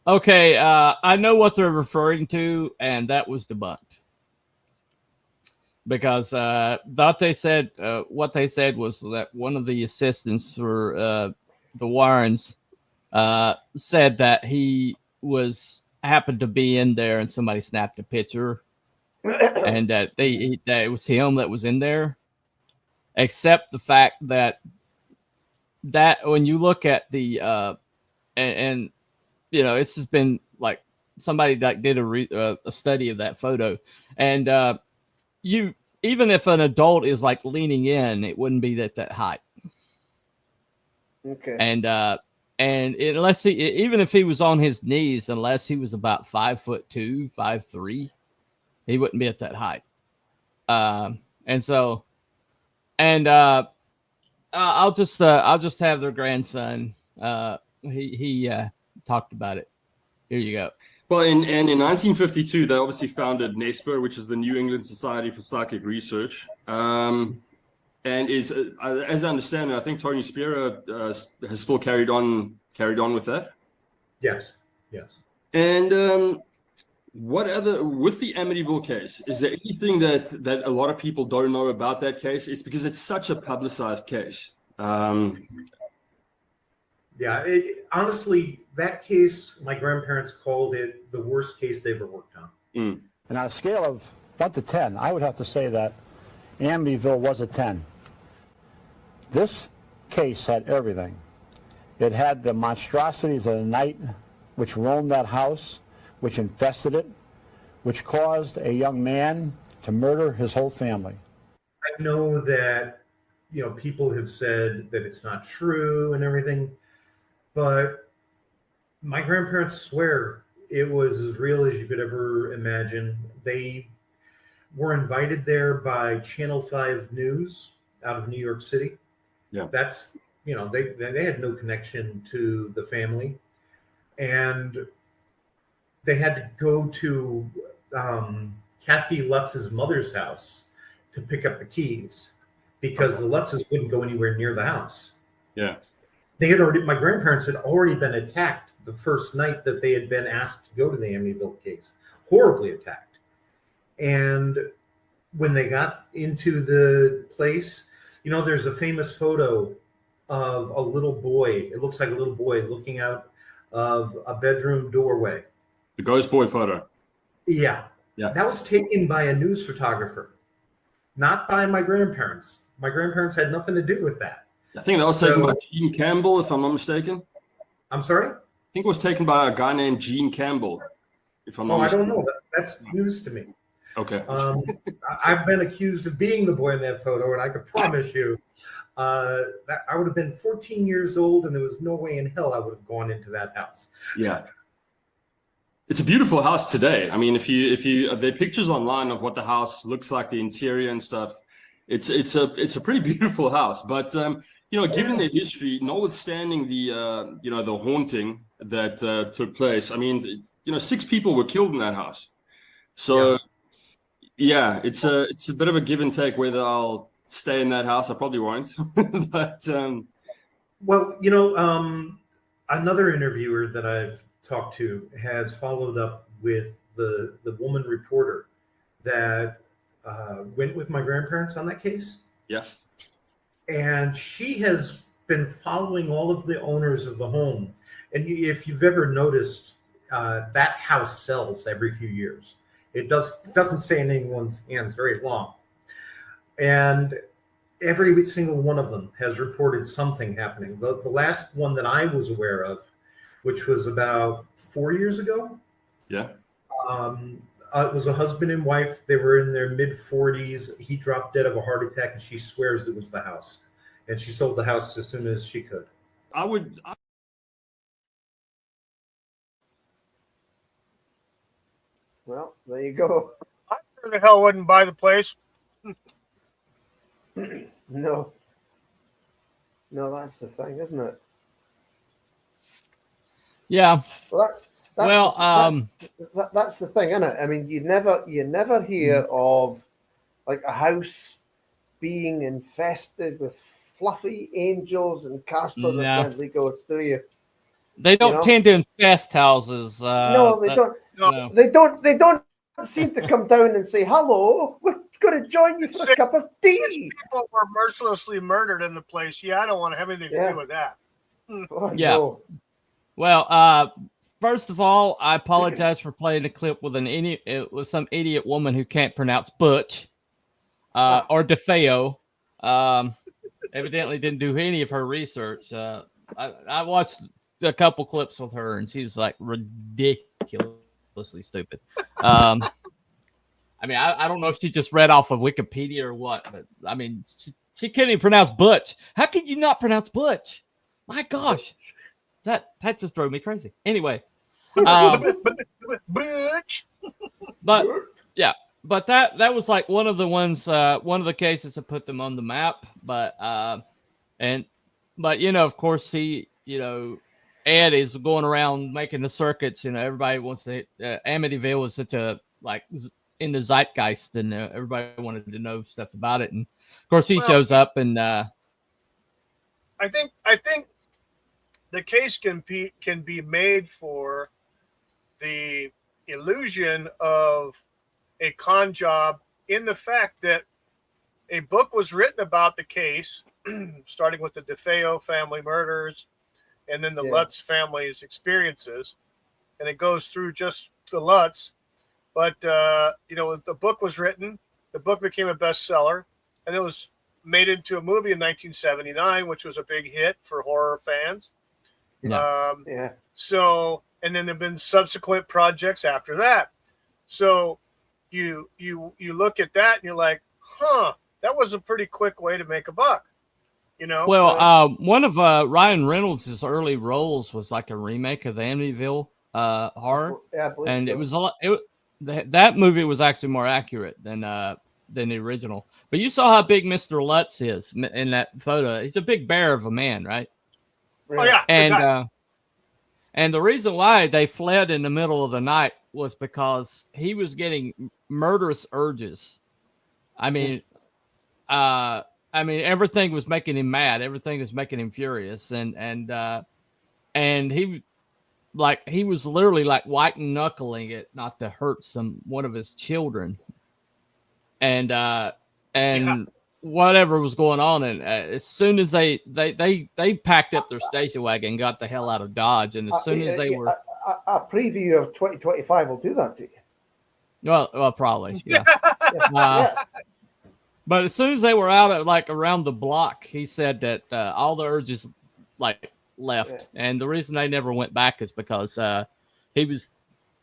Okay, I know what they're referring to, and that was debunked. Because what they said was that one of the assistants for the Warrens said that he happened to be in there, and somebody snapped a picture, and that it was him that was in there. Except the fact that when you look at the and you know, this has been like somebody that did a study of that photo, and even if an adult is like leaning in, it wouldn't be that height. Okay. And unless even if he was on his knees, unless he was about 5'2", 5'3", he wouldn't be at that height. I'll just have their grandson. He talked about it. Here you go. Well, in 1952, they obviously founded NESPO, which is the New England Society for Psychic Research, and is, as I understand it, I think Tony Spira has still carried on with that. Yes. And with the Amityville case, is there anything that a lot of people don't know about that case? It's because it's such a publicized case. Yeah, honestly, that case, my grandparents called it the worst case they've ever worked on. And on a scale of 1 to 10, I would have to say that Amityville was a 10. This case had everything. It had the monstrosities of the night which roamed that house, which infested it, which caused a young man to murder his whole family. I know that, people have said that it's not true and everything, but my grandparents swear it was as real as you could ever imagine. were invited there by Channel 5 News out of New York City. Yeah. That's, they had no connection to the family. And they had to go to Kathy Lutz's mother's house to pick up the keys because the Lutzes wouldn't go anywhere near the house. Yeah. My grandparents had already been attacked the first night that they had been asked to go to the Amityville case, horribly attacked. And when they got into the place, there's a famous photo of a little boy. It looks like a little boy looking out of a bedroom doorway. The ghost boy photo. Yeah. Yeah. That was taken by a news photographer, not by my grandparents. My grandparents had nothing to do with that. I think that was taken by Gene Campbell, if I'm not mistaken. I'm sorry? I think it was taken by a guy named Gene Campbell, if I'm not mistaken. I don't know. That's news to me. Okay. I've been accused of being the boy in that photo, and I could promise you that I would have been 14 years old, and there was no way in hell I would have gone into that house. Yeah. It's a beautiful house today. I mean, if you there are pictures online of what the house looks like, the interior and stuff. It's a pretty beautiful house. But given the history, notwithstanding the the haunting that took place, I mean, 6 people were killed in that house. So yeah, it's a bit of a give and take whether I'll stay in that house. I probably won't. But another interviewer that I've talked to has followed up with the woman reporter that went with my grandparents on that case. Yeah. And she has been following all of the owners of the home. And if you've ever noticed, that house sells every few years. It doesn't stay in anyone's hands very long. And every single one of them has reported something happening. The last one that I was aware of, which was about 4 years ago. Yeah. It was a husband and wife. They were in their mid-40s. He dropped dead of a heart attack, and she swears it was the house. And she sold the house as soon as she could. Well, there you go. I sure the hell wouldn't buy the place. No, that's the thing, isn't it? Yeah. Well, that's the thing, isn't it? I mean, you never hear of like a house being infested with fluffy angels and Casper the Friendly Ghost, do you? They don't tend to infest houses. No, they don't. No. They don't seem to come down and say, "Hello, we're going to join you for a cup of tea." 6 people were mercilessly murdered in the place. Yeah, I don't want to have anything to do with that. Yeah. No. Well, first of all, I apologize for playing a clip with some idiot woman who can't pronounce Butch or DeFeo. Evidently didn't do any of her research. I watched a couple clips with her, and she was like ridiculously stupid. I mean, I don't know if she just read off of Wikipedia or what, but I mean, she couldn't even pronounce Butch. How could you not pronounce Butch? My gosh. That just drove me crazy. Anyway, Butch. But yeah, but that was like one of the ones, one of the cases that put them on the map. But of course, Ed is going around making the circuits. Everybody wants to. Amityville was such a in the zeitgeist, and everybody wanted to know stuff about it. And of course, he shows up, and I think the case can be made for the illusion of a con job in the fact that a book was written about the case, starting with the DeFeo family murders, and then the Lutz family's experiences, and it goes through just the Lutz. But the book was written, the book became a bestseller, and it was made into a movie in 1979, which was a big hit for horror fans. So, and then there've been subsequent projects after that. So you look at that and you're like, that was a pretty quick way to make a buck. Well, one of Ryan Reynolds' early roles was like a remake of the Amityville horror, and it was a lot. that movie was actually more accurate than the original. But you saw how big Mr. Lutz is in that photo. He's a big bear of a man, right? Oh yeah, and the reason why they fled in the middle of the night was because he was getting murderous urges. I mean, everything was making him mad. Everything was making him furious, and he was literally like white knuckling it not to hurt one of his children, and whatever was going on, and as soon as they packed up their station wagon and got the hell out of Dodge, and as soon as they were a preview of 2025 will do that to you. Well, probably, yeah. But as soon as they were out at like around the block, he said that all the urges like left, and the reason they never went back is because he was,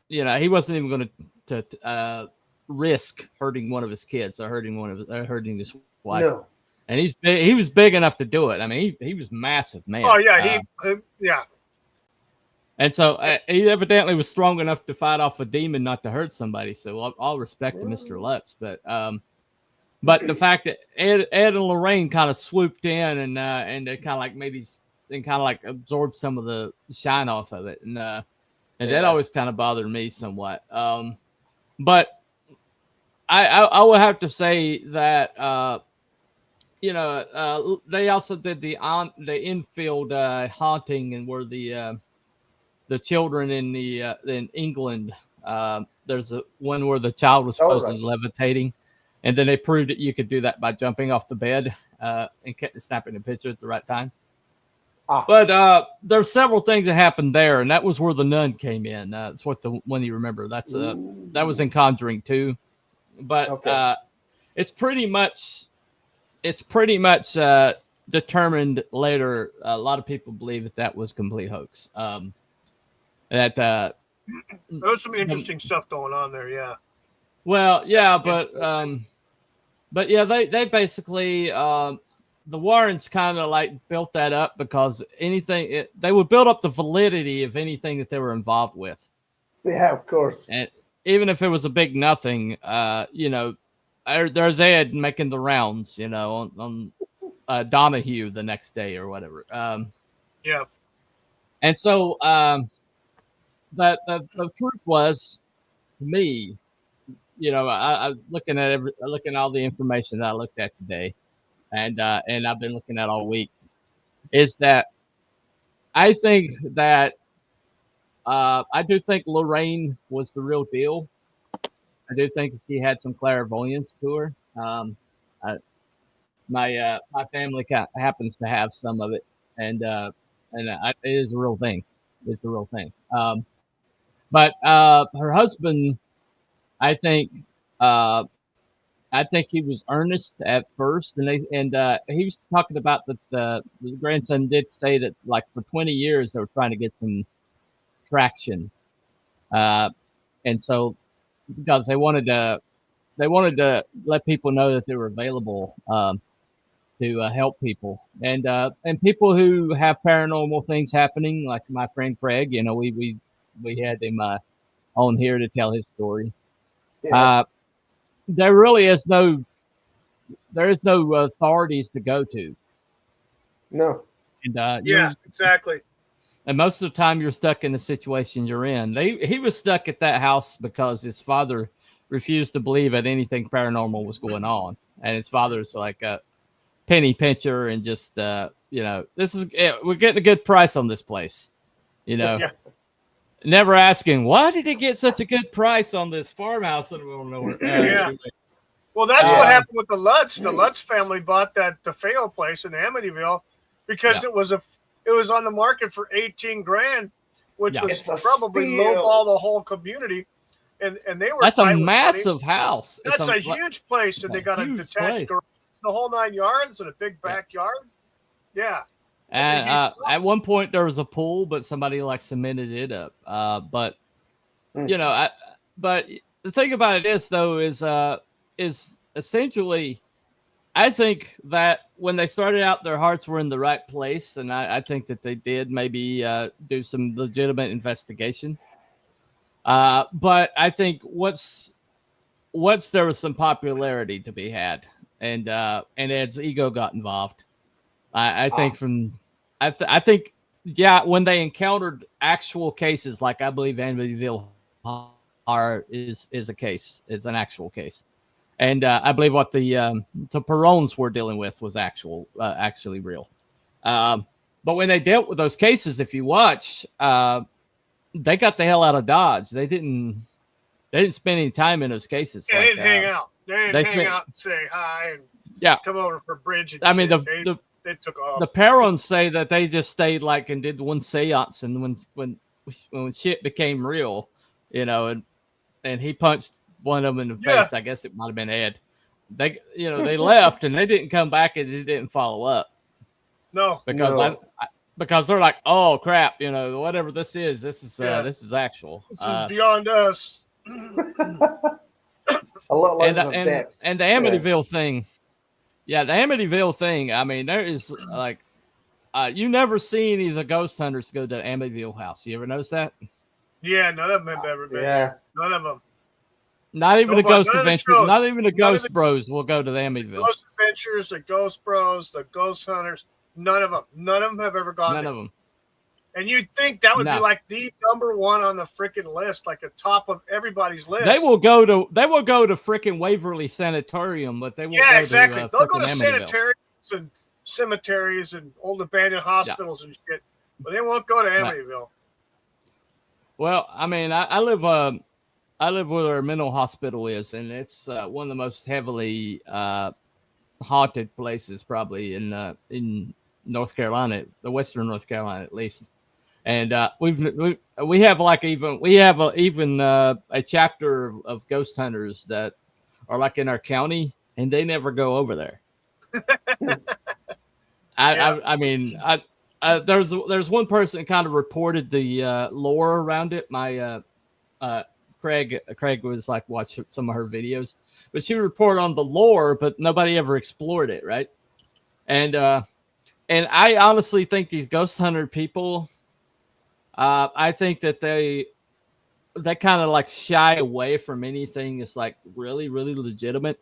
he wasn't even going to risk hurting one of his kids or hurting his wife. No. And he was big enough to do it. I mean, he was massive, man. Oh yeah, yeah. And so he evidently was strong enough to fight off a demon, not to hurt somebody. So all respect to Mr. Lutz, but the fact that Ed and Lorraine kind of swooped in and they kind of like absorbed some of the shine off of it, and that always kind of bothered me somewhat. But I would have to say that they also did the infield haunting, and where the children in England. There's one where the child was supposedly levitating, and then they proved that you could do that by jumping off the bed and snapping a picture at the right time. But there's several things that happened there, and that was where the nun came in. That's what the one you remember. That was in Conjuring 2. But it's pretty much determined later. A lot of people believe that was complete hoax. There was some interesting stuff going on there. Yeah. Well, yeah, but yeah, they basically the Warrens kind of like built that up because they would build up the validity of anything that they were involved with. Yeah, of course. And even if it was a big nothing, there's Ed making the rounds, on Donahue the next day or whatever. Yeah. And so that the truth was, to me, I looking at all the information that I looked at today, and I've been looking at all week, is that I think that I do think Lorraine was the real deal. I do think she had some clairvoyance to her. My family happens to have some of it, and it is a real thing. It's a real thing. But her husband, I think he was earnest at first, and he was talking about that the grandson did say that like for 20 years they were trying to get some traction, and so because they wanted to let people know that they were available to help people, and people who have paranormal things happening, like my friend Craig. We had him on here to tell his story. Yeah. There is no authorities to go to. No. And exactly. And most of the time you're stuck in the situation you're in. He was stuck at that house because his father refused to believe that anything paranormal was going on. And his father's like a penny pincher and just, we're getting a good price on this place, Yeah. Never asking, why did he get such a good price on this farmhouse in the middle of nowhere? Yeah. Well, that's what happened with the Lutz. The Lutz family bought that DeFeo place in Amityville because it was on the market for $18,000, which was probably lowball the whole community. And they were. That's a massive house. That's a huge place, and they got a detached garage, the whole 9 yards, and a big backyard. Yeah. And at one point there was a pool, but somebody like cemented it up. But the thing about it is though is essentially, I think that when they started out, their hearts were in the right place, and I think that they did maybe do some legitimate investigation. But I think once there was some popularity to be had, and Ed's ego got involved. I think I think when they encountered actual cases, like I believe Amityville is a case, is an actual case, and I believe what the Perones were dealing with was actually real. But when they dealt with those cases, if you watch, they got the hell out of Dodge. They didn't spend any time in those cases. Yeah, they didn't hang out. They didn't hang out and say hi and come over for bridge. And mean, they took off. The Perons say that they just stayed and did one seance, and when shit became real, and he punched one of them in the face. I guess it might have been Ed. They left and they didn't come back and they didn't follow up. No, because they're like, oh crap, whatever this is actual. This is beyond us. A lot and the Amityville thing. Yeah, the Amityville thing. I mean, there is you never see any of the ghost hunters go to the Amityville house. You ever notice that? Yeah, none of them have ever been. Yeah, none of them. Not even the Ghost Adventures. Not even the Ghost Bros will go to the Amityville. Ghost Adventures, the Ghost Bros, the Ghost Hunters. None of them. None of them have ever gone. None of them. And you'd think that would be like the number one on the freaking list, like the top of everybody's list. They will go to freaking Waverly Sanitarium, but they won't go exactly. to they'll go to sanitariums and cemeteries and old abandoned hospitals and shit, but they won't go to Amityville. Well, I mean, I live where our mental hospital is, and it's one of the most heavily haunted places probably in North Carolina, the Western North Carolina at least. And we have a chapter of ghost hunters that are like in our county, and they never go over there. I mean, there's one person kind of reported the lore around it. My Craig was watch some of her videos, but she would report on the lore, but nobody ever explored it, right? And I honestly think these ghost hunter people, I think that they kind of shy away from anything that's really, really legitimate.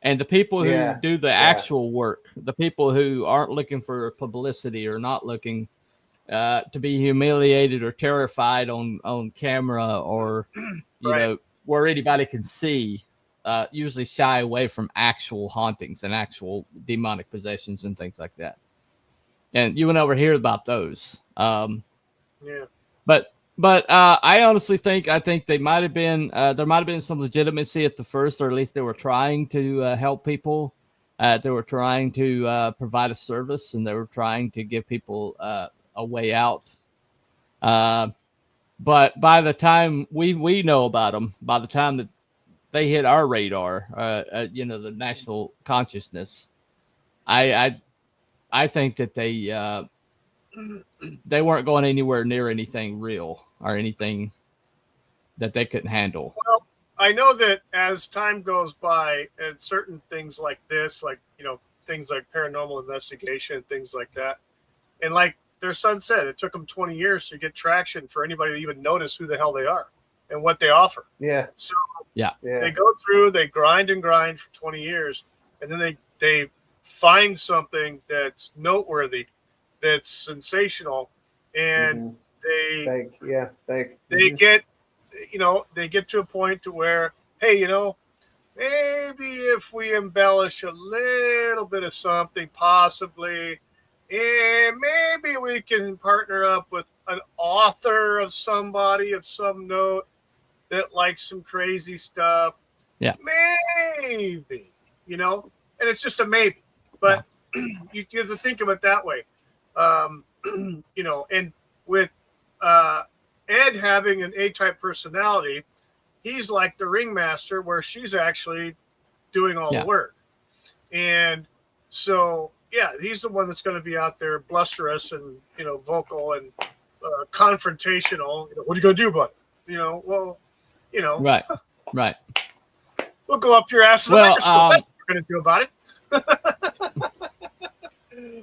And the people who do the actual work, the people who aren't looking for publicity or not looking to be humiliated or terrified on camera or, where anybody can see, usually shy away from actual hauntings and actual demonic possessions and things like that. And you will never hear about those. But I honestly think they might have been there might have been some legitimacy at the first, or at least they were trying to help people. They were trying to provide a service, and they were trying to give people a way out. But by the time we know about them, by the time that they hit our radar, the national consciousness, I think that they weren't going anywhere near anything real or anything that they couldn't handle. Well, I know that as time goes by and certain things like this, things like paranormal investigation, ththings like that. And like their son said, it took them 20 years to get traction for anybody to even notice who the hell they are and what they offer. Yeah. So they go through, they grind and grind for 20 years, and then they find something that's noteworthy, that's sensational, and they get to a point to where, hey, maybe if we embellish a little bit of something, possibly, and maybe we can partner up with an author of somebody of some note that likes some crazy stuff. Yeah. Maybe, and it's just a maybe, but you have to think of it that way. And with Ed having an A-type personality, he's like the ringmaster where she's actually doing all the work. And so, he's the one that's going to be out there blusterous and, vocal and confrontational. What are you going to do about it? Right. We'll go up your ass to the microscope. That's what we're going to do about it.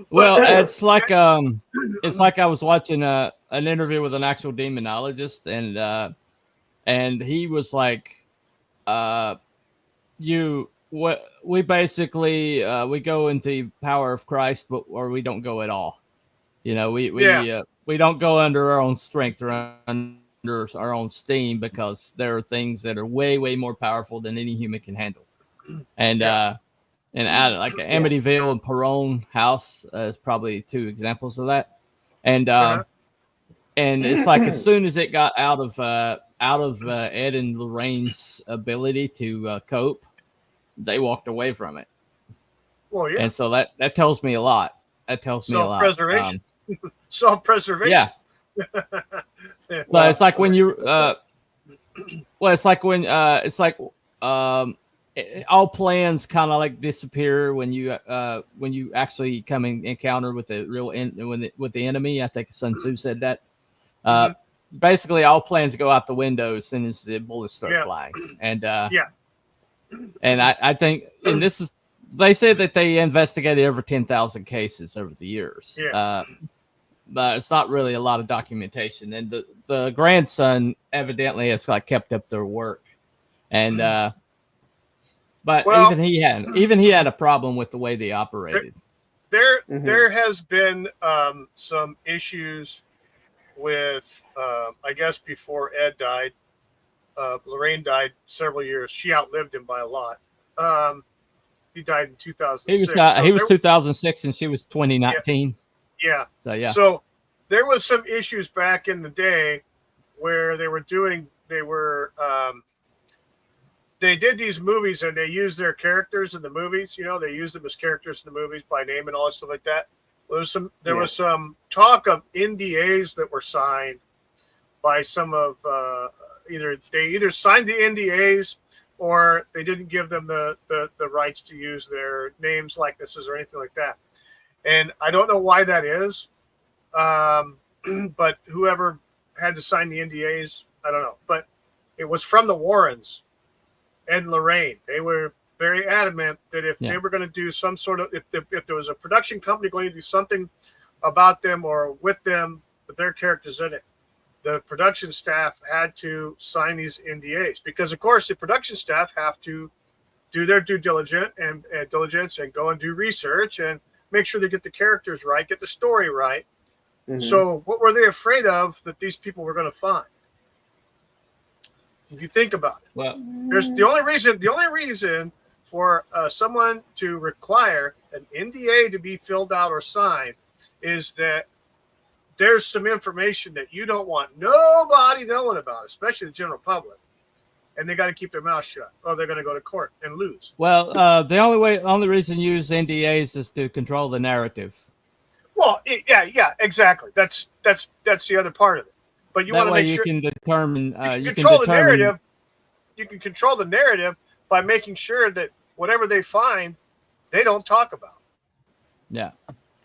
Well, it's like I was watching an interview with an actual demonologist, and and he was like, we basically we go into the power of Christ, or we don't go at all. We don't go under our own strength or under our own steam, because there are things that are way, way more powerful than any human can handle. And like Amityville and Perone House is probably two examples of that. And and it's like as soon as it got out of Ed and Lorraine's ability to cope, they walked away from it. Well, yeah. And so that tells me a lot. That tells me a lot. Self-preservation. Self-preservation. Yeah. So it's like when you it's like when all plans kind of like disappear when you actually come in encounter with the real with the enemy. I think Sun Tzu said that. Basically, all plans go out the window as soon as the bullets start flying. And and I think, and this is, they said that they investigated over 10,000 cases over the years. But it's not really a lot of documentation. And the grandson evidently has like kept up their work. And but even he had a problem with the way they operated. There has been some issues with I guess before Ed died. Lorraine died several years. She outlived him by a lot. He died in 2006. He was 2006 and she was 2019. Yeah. So yeah. So there was some issues back in the day where they did these movies and they used their characters in the movies. They used them as characters in the movies by name and all that stuff like that. There was some talk of NDAs that were signed by some of either signed the NDAs or they didn't give them the rights to use their names, likenesses, or anything like that. And I don't know why that is, but whoever had to sign the NDAs, I don't know. But it was from the Warrens and Lorraine. They were very adamant that if they were going to do some sort of, if there was a production company going to do something about them or with them, with their characters in it, the production staff had to sign these NDAs because, of course, the production staff have to do their due diligence and go and do research and make sure they get the characters right, get the story right. Mm-hmm. So what were they afraid of that these people were going to find? If you think about it, well, there's the only reason for someone to require an NDA to be filled out or signed is that there's some information that you don't want nobody knowing about, especially the general public, and they got to keep their mouth shut, or they're going to go to court and lose. Well, the only reason you use NDAs is to control the narrative. Well, yeah, exactly. That's the other part of it. But you want to make sure you can determine. You can control the narrative. You can control the narrative by making sure that whatever they find, they don't talk about. Yeah.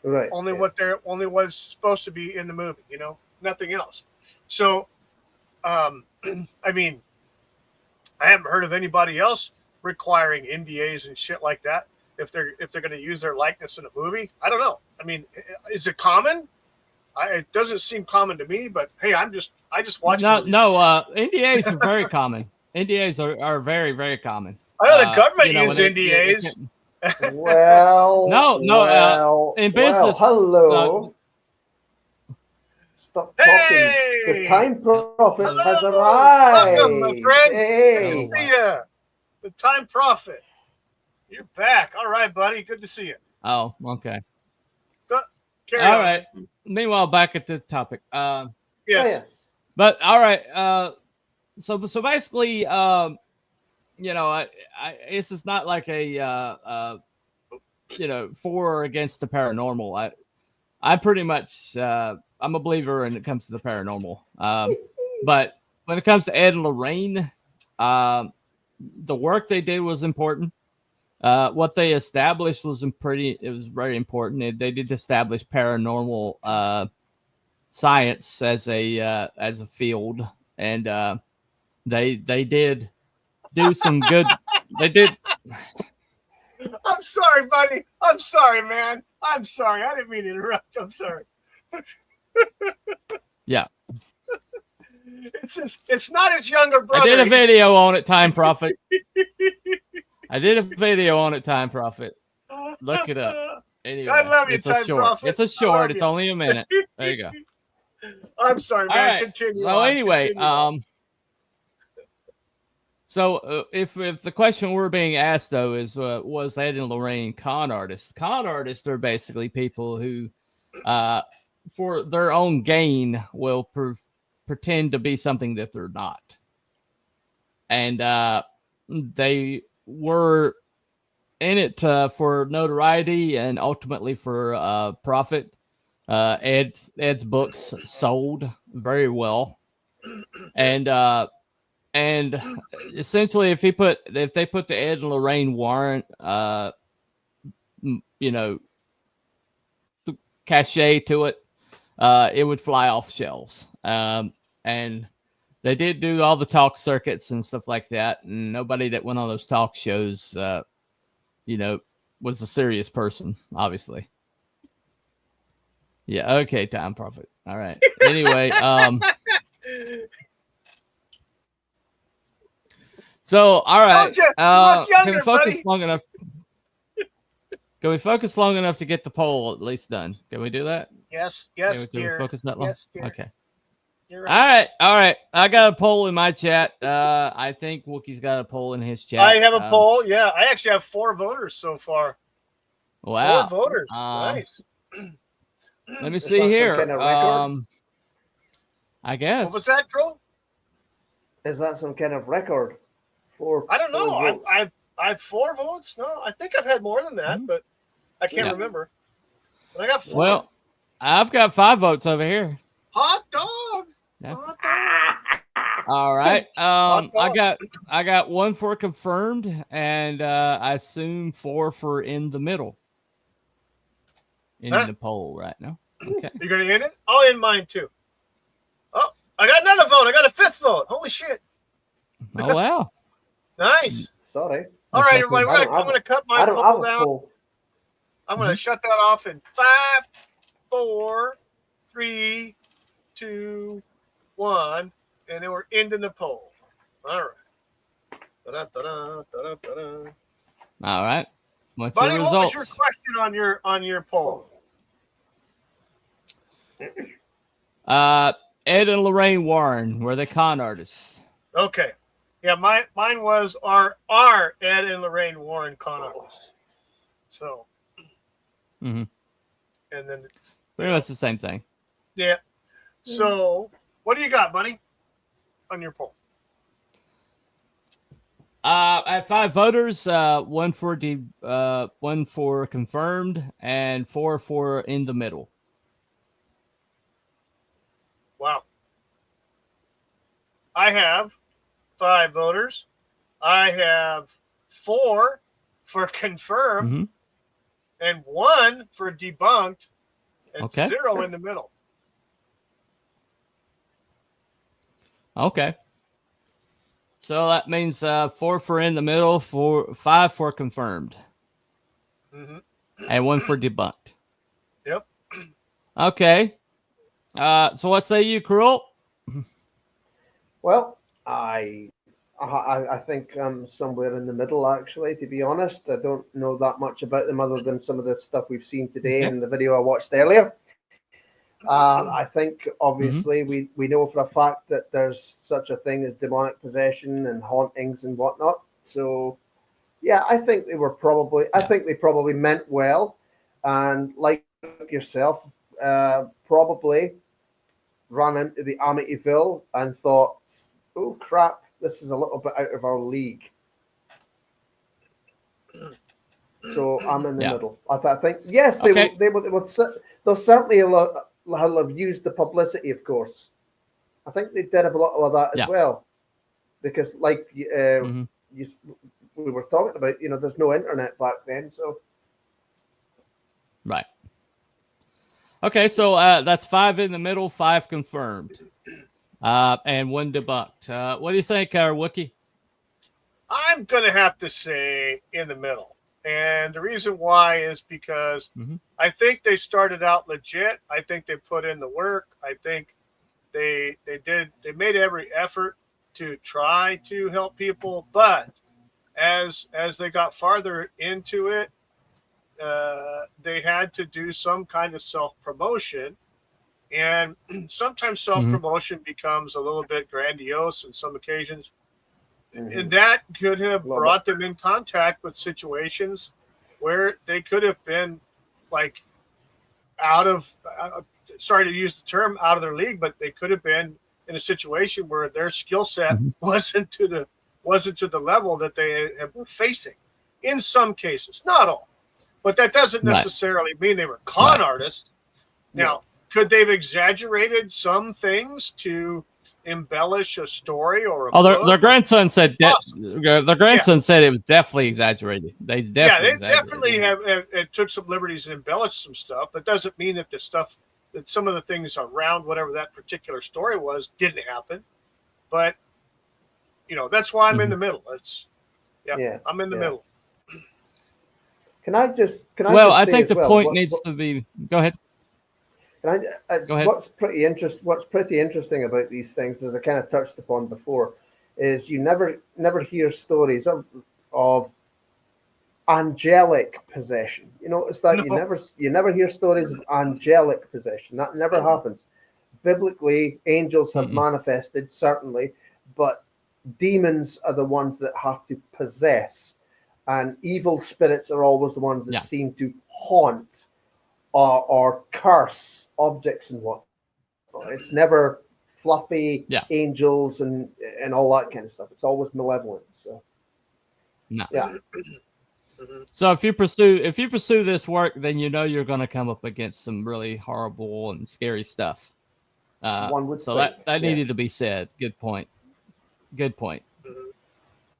Right. Only what's supposed to be in the movie, nothing else. So, I mean, I haven't heard of anybody else requiring NDAs and shit like that if they're going to use their likeness in a movie. I don't know. I mean, is it common? It doesn't seem common to me, but hey, I just watch. No, NDAs are very common. NDAs are very, very common. I know the government uses NDAs. No. In business, hello. Stop talking. The time prophet has arrived. Welcome, my friend. Hey. Good to see you. The time prophet. You're back. All right, buddy. Good to see you. Oh, okay. Carry all on. right. Meanwhile, back at the topic. Yes. But all right. So basically, this is not like a for or against the paranormal. I pretty much I'm a believer when it comes to the paranormal. But when it comes to Ed and Lorraine, the work they did was important. What they established was very important. They did establish paranormal science as a field, and they did do some good. They did. I'm sorry, buddy. I'm sorry, man. I'm sorry. I didn't mean to interrupt. I'm sorry. Yeah. It's not his younger brother. I did a video on it, Time Prophet. I did a video on it, Time Prophet. Look it up. Anyway, I love you, it's Time a short. Prophet. It's a short. It's only a minute. There you go. I'm sorry, man. All right. Continue. So on. anyway, Continue on. So if the question we're being asked though is was Ed and Lorraine con artists? Con artists are basically people who, for their own gain, will pretend to be something that they're not, and they were in it for notoriety and ultimately for profit. Ed's books sold very well, and essentially, if they put the Ed and Lorraine Warren, cachet to it, it would fly off shelves. And they did do all the talk circuits and stuff like that. And nobody that went on those talk shows, was a serious person, obviously. Yeah. Okay. Time Prophet. All right. Anyway, so, all right. Can we focus long enough? Can we focus long enough to get the poll at least done? Can we do that? Yes, Can we dear. focus that long? Yes, dear. Okay. You're right. All right. I got a poll in my chat. I think Wookie's got a poll in his chat. I have a poll. Yeah, I actually have 4 voters so far. Wow. 4 voters. Nice. Let me see here. Kind of record? I guess. What was that, Crow? Is that some kind of record? I don't know. I have 4 votes. No, I think I've had more than that, but I can't remember. But I got 4. Well, I've got 5 votes over here. Hot dog. Yeah. Hot dog. All right. I got 1 for confirmed, and I assume 4 for in the middle. In the poll right now. Okay. You're gonna end it? I'll end mine too. Oh, I got another vote. I got a 5th vote. Holy shit. Oh wow. Nice. Sorry. All right, everybody. I'm gonna cut my poll down. I'm gonna shut that off in 5, 4, 3, 2, 1, and then we're ending the poll. All right. Da-da-da-da, All right. What's Buddy, your what results? was your question on your poll? Ed and Lorraine Warren, were they con artists? Okay. Yeah, mine was are Ed and Lorraine Warren con artists. So. Mm-hmm. And then it's pretty much the same thing. Yeah. So, what do you got, buddy, on your poll? I have 5 voters, 1 for confirmed, and 4 for in the middle. Wow. I have 5 voters. I have 4 for confirmed, and 1 for debunked, and 0 in the middle. Okay. So that means 4 for in the middle, 5 for confirmed, and 1 for debunked. Yep. Okay. So what say you, Cruel? Well, I think I'm somewhere in the middle, actually, to be honest. I don't know that much about them other than some of the stuff we've seen today in the video I watched earlier. I think, obviously, we know for a fact that there's such a thing as demonic possession and hauntings and whatnot. So, yeah, I think they were probably, I think they probably meant well. And like yourself, probably ran into the Amityville and thought, oh, crap, this is a little bit out of our league. So I'm in the middle. I think, yes, they'll certainly have used the publicity, of course. I think they did have a lot of that as well. Because, like we were talking about, there's no internet back then. So, right. Okay, so that's 5 in the middle, 5 confirmed, and 1 debunked. What do you think, Wookie? I'm going to have to say in the middle. And the reason why is because I think they started out legit. I think they put in the work. I think they made every effort to try to help people, but as they got farther into it, they had to do some kind of self-promotion, and sometimes self-promotion becomes a little bit grandiose on some occasions, and that could have brought them in contact with situations where they could have been like out of sorry to use the term out of their league, but they could have been in a situation where their skill set wasn't to the level that they were facing. In some cases, not all, but that doesn't necessarily mean they were con artists. Now, could they've exaggerated some things to embellish a story or a book? Their grandson said their grandson said it was definitely exaggerated. They definitely have took some liberties and embellished some stuff. That doesn't mean that that some of the things around whatever that particular story was didn't happen. But that's why I'm in the middle. I'm in the middle. I think the point needs to be. Go ahead. Go ahead. What's pretty interesting about these things, as I kind of touched upon before, is you never hear stories of angelic possession. You notice that you never hear stories of angelic possession. That never happens. Biblically, angels have manifested, certainly, but demons are the ones that have to possess, and evil spirits are always the ones that seem to haunt or curse objects and what. It's never fluffy angels and all that kind of stuff. It's always malevolent. So So if you pursue this work, then you're going to come up against some really horrible and scary stuff. One would so think, that needed to be said. Good point.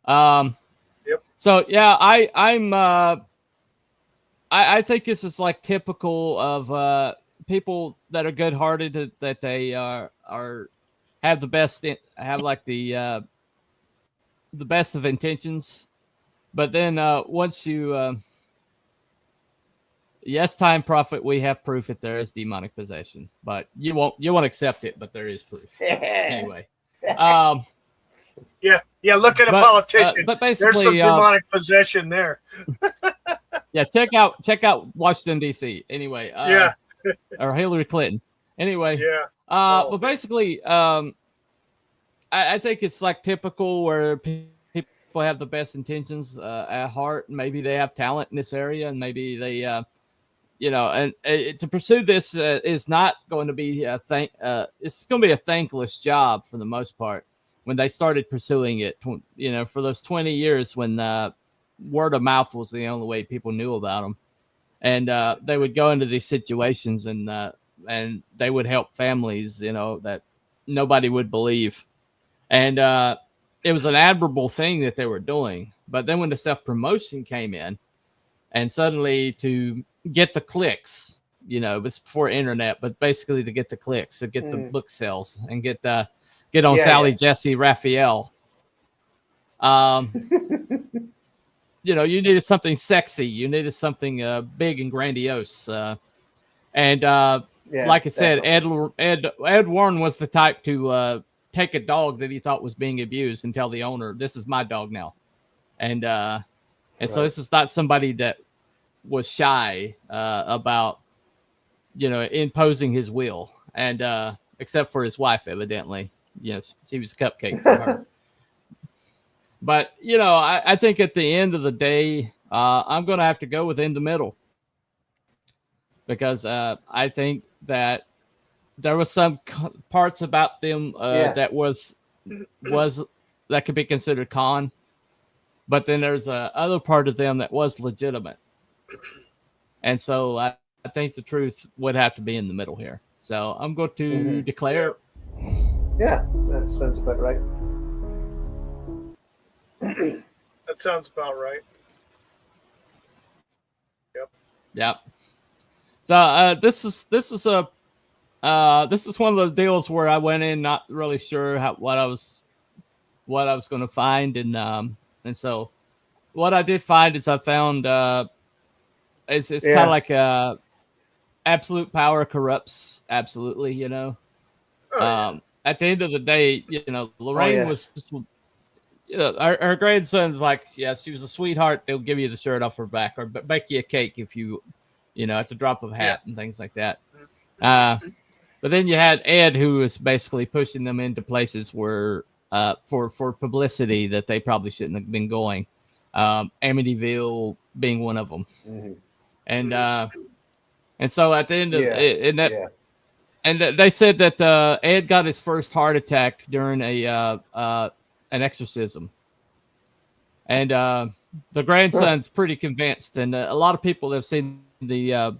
So I think this is like typical of people that are good-hearted, that they have the best the best of intentions, but then once you yes, time prophet, we have proof that there is demonic possession, but you won't accept it, but there is proof anyway. Look at a politician. But basically, there's some demonic possession there. check out Washington D.C. Anyway. Or Hillary Clinton. Anyway. But basically, I think it's like typical where people have the best intentions at heart. Maybe they have talent in this area, and maybe they, and to pursue this is not going to be it's going to be a thankless job for the most part. When they started pursuing it, for those 20 years when word of mouth was the only way people knew about them. And they would go into these situations and they would help families, that nobody would believe. And it was an admirable thing that they were doing. But then when the self-promotion came in, and suddenly to get the clicks, it's before internet, but basically to get the clicks, to get the book sales and get on Sally Jesse Raphael. You needed something sexy. You needed something big and grandiose. Like I said, Ed Warren was the type to take a dog that he thought was being abused and tell the owner, "This is my dog now." And so this is not somebody that was shy about, imposing his will. And except for his wife, evidently, she was a cupcake for her. But, I think at the end of the day, I'm going to have to go with in the middle, because I think that there was some parts about them that was that could be considered con, but then there's other part of them that was legitimate. And so I think the truth would have to be in the middle here. So I'm going to declare. Yeah, that sounds about right. That sounds about right. Yep. So this is one of the deals where I went in not really sure what I was going to find, and so what I did find is I found it's kind of like absolute power corrupts absolutely, At the end of the day, Lorraine was just, her grandson's like, yeah, she was a sweetheart. They'll give you the shirt off her back or bake you a cake if you at the drop of a hat and things like that. But then you had Ed, who was basically pushing them into places where, for publicity that they probably shouldn't have been going. Amityville being one of them. And so at the end of and they said that Ed got his first heart attack during an exorcism, and the grandson's pretty convinced, and a lot of people have seen the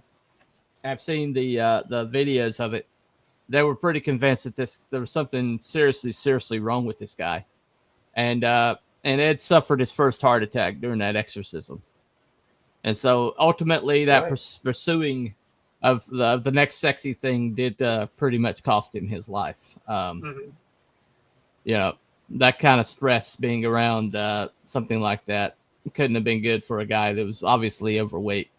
videos of it. They were pretty convinced that there was something seriously wrong with this guy, and Ed suffered his first heart attack during that exorcism, and so ultimately that pursuing of the next sexy thing did pretty much cost him his life. That kind of stress being around something like that couldn't have been good for a guy that was obviously overweight.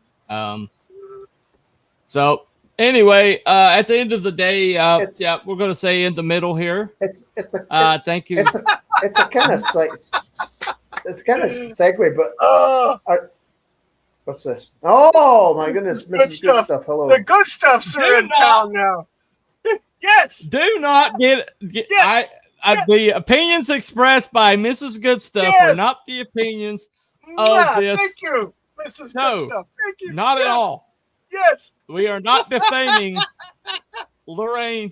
So anyway, at the end of the day, we're going to say in the middle here. Thank you. It's a kind of segue, but what's this? Oh my goodness, Mrs. Good Stuff. Hello. The good stuffs are in town now. Yes. Do not get yes. The opinions expressed by Mrs. Good Stuff are not the opinions of this. Thank you, Mrs. Good Stuff. Thank you. Not at all. Yes. We are not defaming Lorraine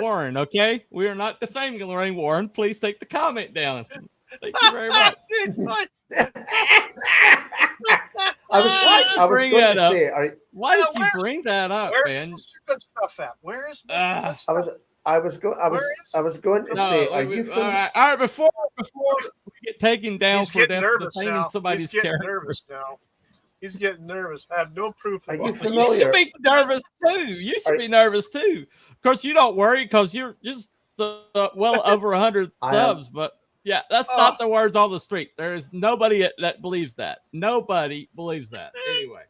Warren, okay? We are not defaming Lorraine Warren. Please take the comment down. Thank you very much. Why did you bring that up, man? Where's Mr. Good Stuff at? Where is Mr. Good Stuff? I was going to say, are you all right, before we get taken down for defaming somebody's character. He's getting nervous. I have no proof. You familiar? You should be nervous too. You should be nervous too. Of course, you don't worry because you're just well over 100 subs. But yeah, that's not the words on the street. There is nobody that believes that. Nobody believes that. Anyway,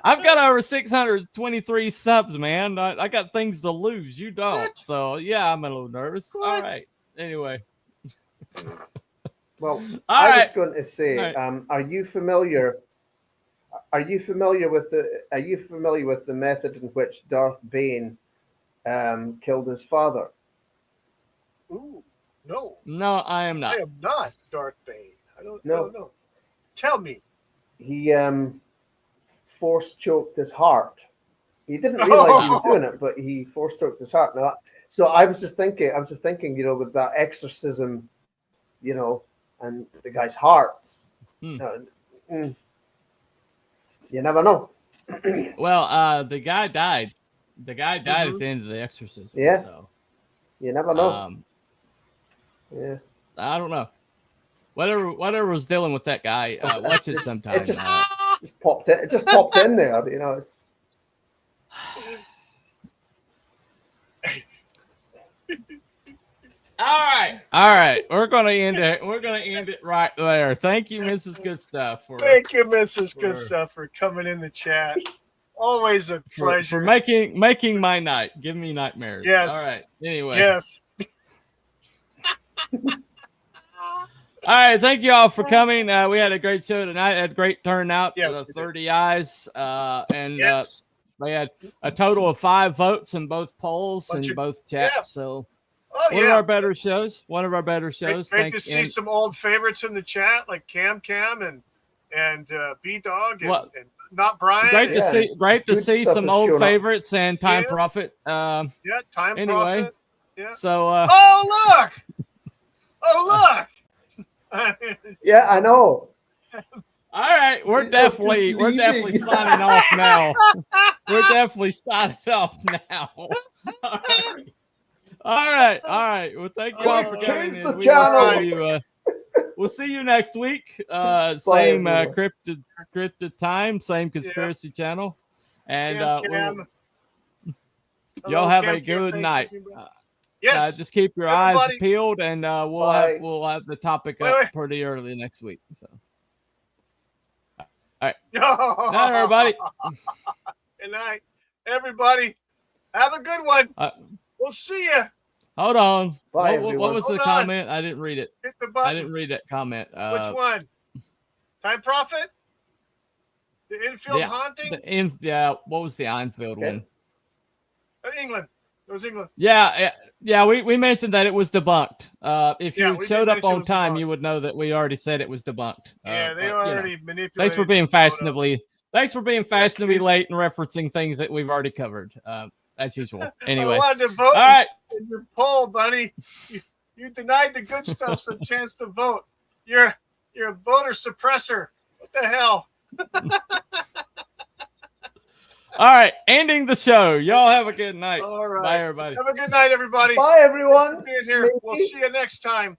I've got over 623 subs, man. I got things to lose. You don't. What? So yeah, I'm a little nervous. What? All right. Anyway. Well, was going to say, are you familiar? Are you familiar with the method in which Darth Bane killed his father? Ooh, no. No, I am not. I am not Darth Bane. I don't know. Tell me. He force choked his heart. He didn't realize he was doing it, but he force choked his heart. Now, so I was just thinking, with that exorcism, and the guy's heart. You never know. Well, the guy died. The guy died at the end of the exorcism. Yeah. So you never know. Yeah. I don't know. Whatever was dealing with that guy, watch it sometime. It just popped in. It just popped in there. It's... All right. We're gonna end it. We're gonna end it right there. Thank you, Mrs. Good Stuff. Thank you, Mrs. Good Stuff, for coming in the chat. Always a pleasure. For making my night. Give me nightmares. Yes. All right. Anyway. Yes. All right. Thank you all for coming. We had a great show tonight. Had a great turnout. Yes, 30 eyes. They had a total of 5 votes in both polls and both chats. Yeah. So. One of our better shows. Great to see some old favorites in the chat, like Cam and B-Dog and not Brian. Great to see some old favorites and Time Prophet. Time Prophet. Yeah. So. Oh look! Yeah, I know. All right, we're definitely signing off now. We're definitely signing off now. All right. Well, thank you all for coming in. We'll see you next week. Same cryptid time, same conspiracy channel, and y'all have a good night. Yes. Just keep your eyes peeled, and we'll have the topic up pretty early next week. So, all right. Night, everybody. Good night, everybody. Have a good one. We'll see you. Hold on. Bye, What everyone. was the Hold on. comment? I didn't read it. Hit the button. I didn't read that comment. Which one? Time Prophet? The Infield Haunting? What was the Einfield one? England. It was England. Yeah. We mentioned that it was debunked. If you showed up on time, debunked. you would know that we already said it was debunked. Yeah, they already manipulated. Thanks for being fashionably. Thanks for being fashionably Yes. late and referencing things that we've already covered, as usual. Anyway, I wanted to vote all right. in your poll, buddy. You denied the good stuff some chance to vote. You're a voter suppressor. What the hell? All right, ending the show. Y'all have a good night. All right. Bye, everybody. Have a good night, everybody. Bye, everyone. Being here. We'll see you next time.